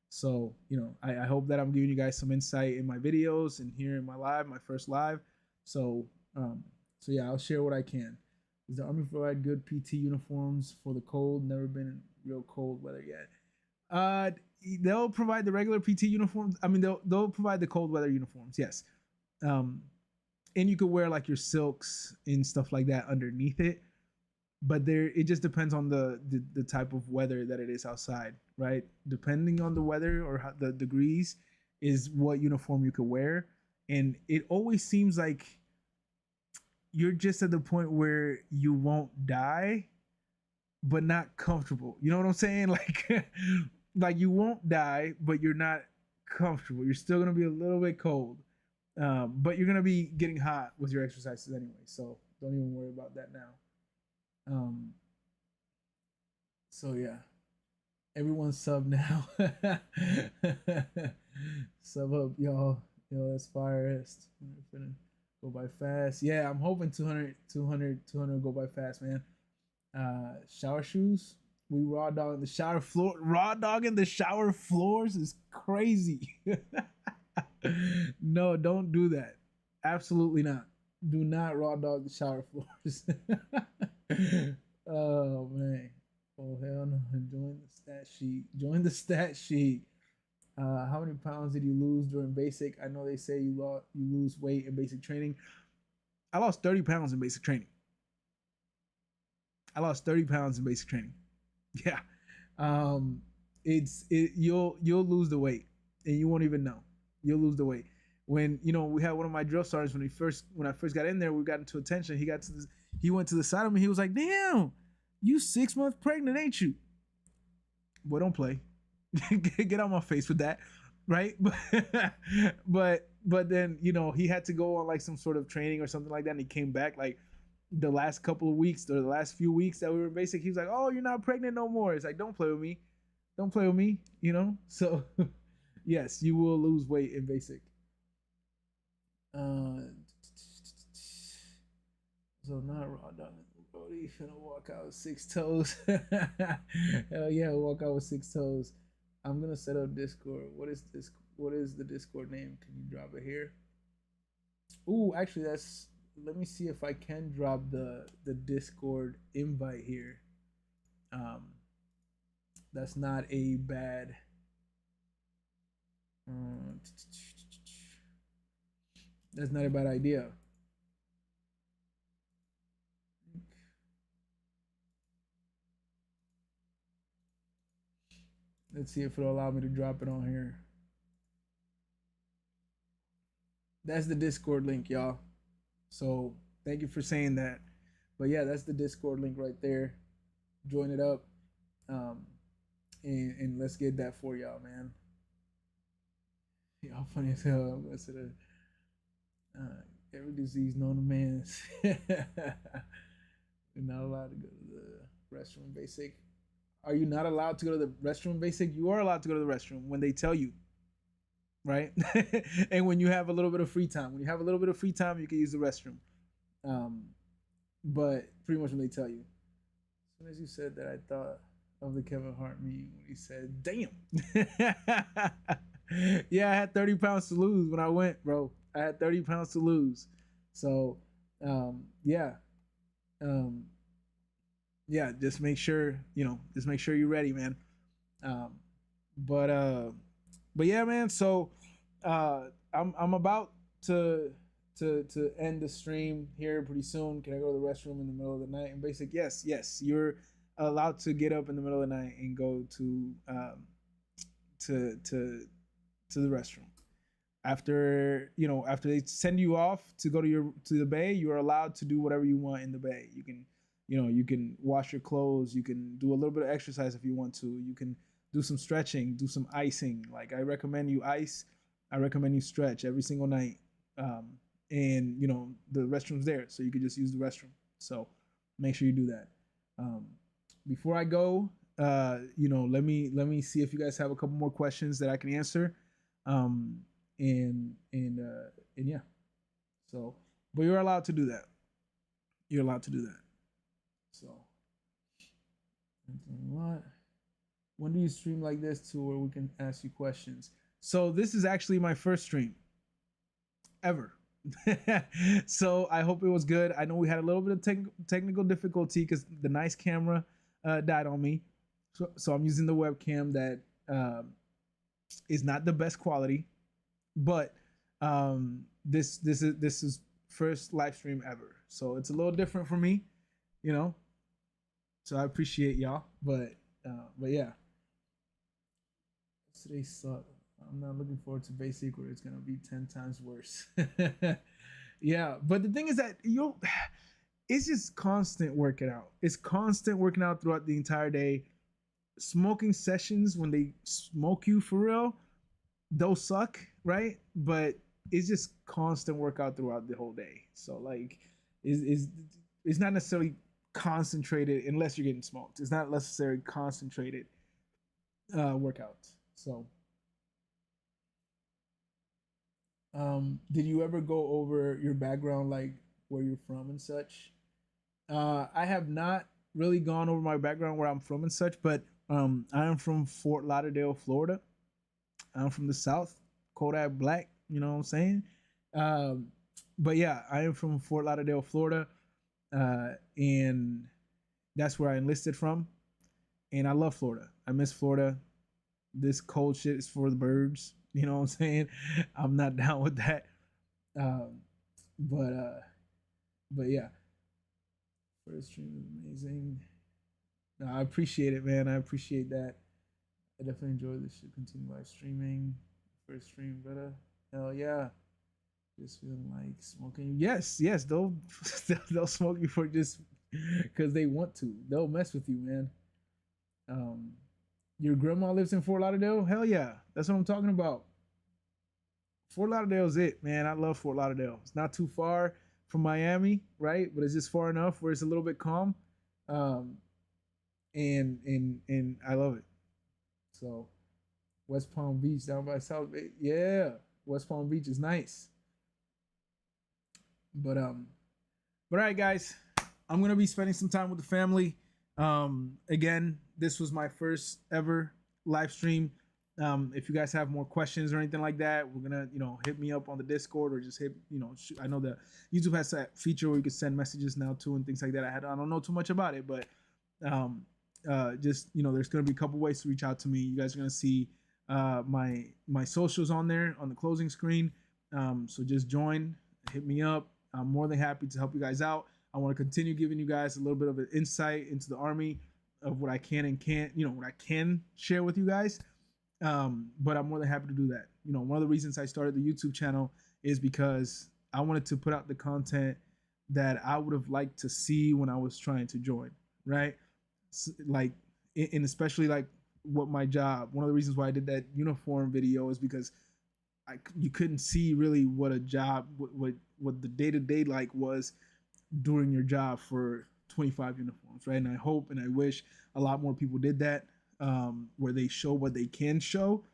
So I hope that I'm giving you guys some insight in my videos and here in my first live. So um, so yeah, I'll share what I can. Does the Army provide good PT uniforms for the cold? Never been in real cold weather yet. Uh, they'll provide the regular PT uniforms. I mean, they'll provide the cold weather uniforms. Yes. Um, and you could wear like your silks and stuff like that underneath it. But it just depends on the type of weather that it is outside, right? Depending on the weather or how, the degrees is what uniform you could wear. And it always seems like you're just at the point where you won't die, but not comfortable. You know what I'm saying? Like, like you won't die, but you're not comfortable. You're still gonna be a little bit cold, but you're gonna be getting hot with your exercises anyway. So don't even worry about that now. Um, so yeah, everyone sub now. Sub up, y'all. Yo, that's fire. Finna go by fast. Yeah, I'm hoping 200 go by fast, man. Shower shoes. We raw dog in the shower floor. Raw dog in the shower floors is crazy. No, don't do that. Absolutely not. Do not raw dog the shower floors. Oh man. Oh hell no. Join the stat sheet. Join the stat sheet. How many pounds did you lose during basic? I know they say you lose weight in basic training. I lost 30 pounds in basic training. I lost 30 pounds in basic training. Yeah. You'll lose the weight and you won't even know. You'll lose the weight. When we had one of my drill sergeants when I first got in there, we got into attention. He went to the side of me. He was like, "Damn, you 6 months pregnant, ain't you?" Boy, don't play. Get out my face with that, right? But then he had to go on like some sort of training or something like that, and he came back like the last couple of weeks or the last few weeks that we were basic. He was like, "Oh, you're not pregnant no more." It's like, don't play with me, don't play with me, So yes, you will lose weight in basic. So not raw dog. Brody finna walk out with 6 toes. Hell yeah, walk out with 6 toes. I'm gonna set up Discord. What is this? What is the Discord name? Can you drop it here? Ooh, actually, let me see if I can drop the Discord invite here. Um, that's not a bad. That's not a bad idea. Let's see if it'll allow me to drop it on here. That's the Discord link, y'all. So thank you for saying that. But yeah, that's the Discord link right there. Join it up. And let's get that for y'all, man. Y'all funny as hell. I'm gonna say every disease known to man. You're not allowed to go to the restroom basic. Are you not allowed to go to the restroom basic? You are allowed to go to the restroom when they tell you, right? And when you have a little bit of free time. When you have a little bit of free time, you can use the restroom. But pretty much when they tell you. As soon as you said that, I thought of the Kevin Hart meme when he said, "Damn." Yeah, I had 30 pounds to lose when I went, bro. I had 30 pounds to lose. So, yeah. Yeah, just make sure, you're ready, man. Um, but yeah, man. So, I'm about to end the stream here pretty soon. Can I go to the restroom in the middle of the night? And basic, yes, you're allowed to get up in the middle of the night and go to the restroom. After they send you off to go to the bay, you are allowed to do whatever you want in the bay. You can wash your clothes, you can do a little bit of exercise if you want to, you can do some stretching, do some icing. Like I recommend you ice, I recommend you stretch every single night. and the restroom's there, so you could just use the restroom. So make sure you do that. Before I go, let me see if you guys have a couple more questions that I can answer. um and yeah. So, but you're allowed to do that. You're allowed to do that. So, what? When do you stream like this to where we can ask you questions? So this is actually my first stream ever. So I hope it was good. I know we had a little bit of technical difficulty because the nice camera died on me. So I'm using the webcam that is not the best quality, but this is first live stream ever, so it's a little different for me, you know. So I appreciate y'all, but yeah. Today sucked. I'm not looking forward to basic where it's gonna be 10 times worse. Yeah, but the thing is that it's just constant working out. It's constant working out throughout the entire day. Smoking sessions, when they smoke you for real, those suck, right? But it's just constant workout throughout the whole day. So like, it's not necessarily concentrated unless you're getting smoked. It's not necessarily concentrated workouts. So, did you ever go over your background, like where you're from and such? I have not really gone over my background where I'm from and such, but I am from Fort Lauderdale, Florida. I'm from the South, Kodak Black. You know what I'm saying? Um, but yeah, I am from Fort Lauderdale, Florida, and that's where I enlisted from. And I love Florida. I miss Florida. This cold shit is for the birds. You know what I'm saying? I'm not down with that. Um, but uh, but yeah, first stream is amazing. No, I appreciate it, man. I appreciate that. I definitely enjoy this. Should continue live streaming. First stream, better. Hell yeah. Just feeling like smoking. Yes, yes. They'll they'll smoke you for just because they want to. They'll mess with you, man. Um, your grandma lives in Fort Lauderdale? Hell yeah. That's what I'm talking about. Fort Lauderdale's it, man. I love Fort Lauderdale. It's not too far from Miami, right? But it's just far enough where it's a little bit calm. Um, and I love it. So West Palm Beach down by South Bay. Yeah. West Palm Beach is nice. But all right, guys, I'm gonna be spending some time with the family. Again, this was my first ever live stream. If you guys have more questions or anything like that, we're gonna, hit me up on the Discord or just hit, I know that YouTube has that feature where you can send messages now too and things like that. I don't know too much about it, but just there's gonna be a couple ways to reach out to me. You guys are gonna see my socials on there on the closing screen. So just join, hit me up. I'm more than happy to help you guys out. I want to continue giving you guys a little bit of an insight into the Army of what I can and can't, what I can share with you guys. But I'm more than happy to do that. One of the reasons I started the YouTube channel is because I wanted to put out the content that I would have liked to see when I was trying to join, right? Like, and especially like what my job, one of the reasons why I did that uniform video is because you couldn't see really what a job, what the day-to-day like was during your job for 25 uniforms, right? And I hope and I wish a lot more people did that, where they show what they can show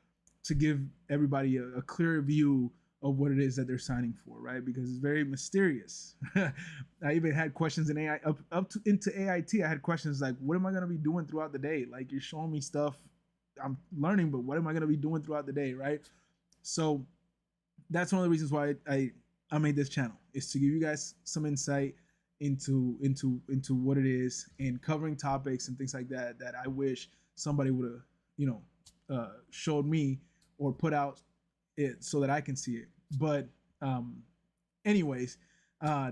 to give everybody a clearer view of what it is that they're signing for, right? Because it's very mysterious. I even had questions in AI up to into AIT. I had questions like, what am I going to be doing throughout the day? Like, you're showing me stuff I'm learning, but what am I going to be doing throughout the day, right? So that's one of the reasons why I made this channel, is to give you guys some insight into what it is, and covering topics and things like that that I wish somebody would have showed me or put out it so that I can see it. But anyways,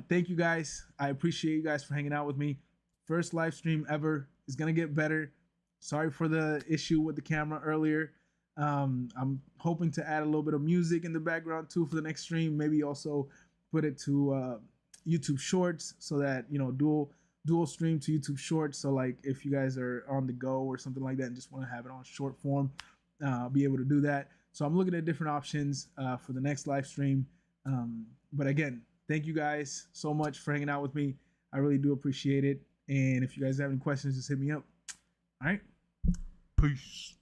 thank you guys. I appreciate you guys for hanging out with me. First live stream ever. Is gonna get better. Sorry for the issue with the camera earlier. I'm hoping to add a little bit of music in the background too for the next stream. Maybe also put it to YouTube Shorts, so that dual stream to YouTube Shorts. So like, if you guys are on the go or something like that and just want to have it on short form, I'll be able to do that. So I'm looking at different options for the next live stream. But again, Thank you guys so much for hanging out with me. I really do appreciate it. And if you guys have any questions, just hit me up. All right. Peace.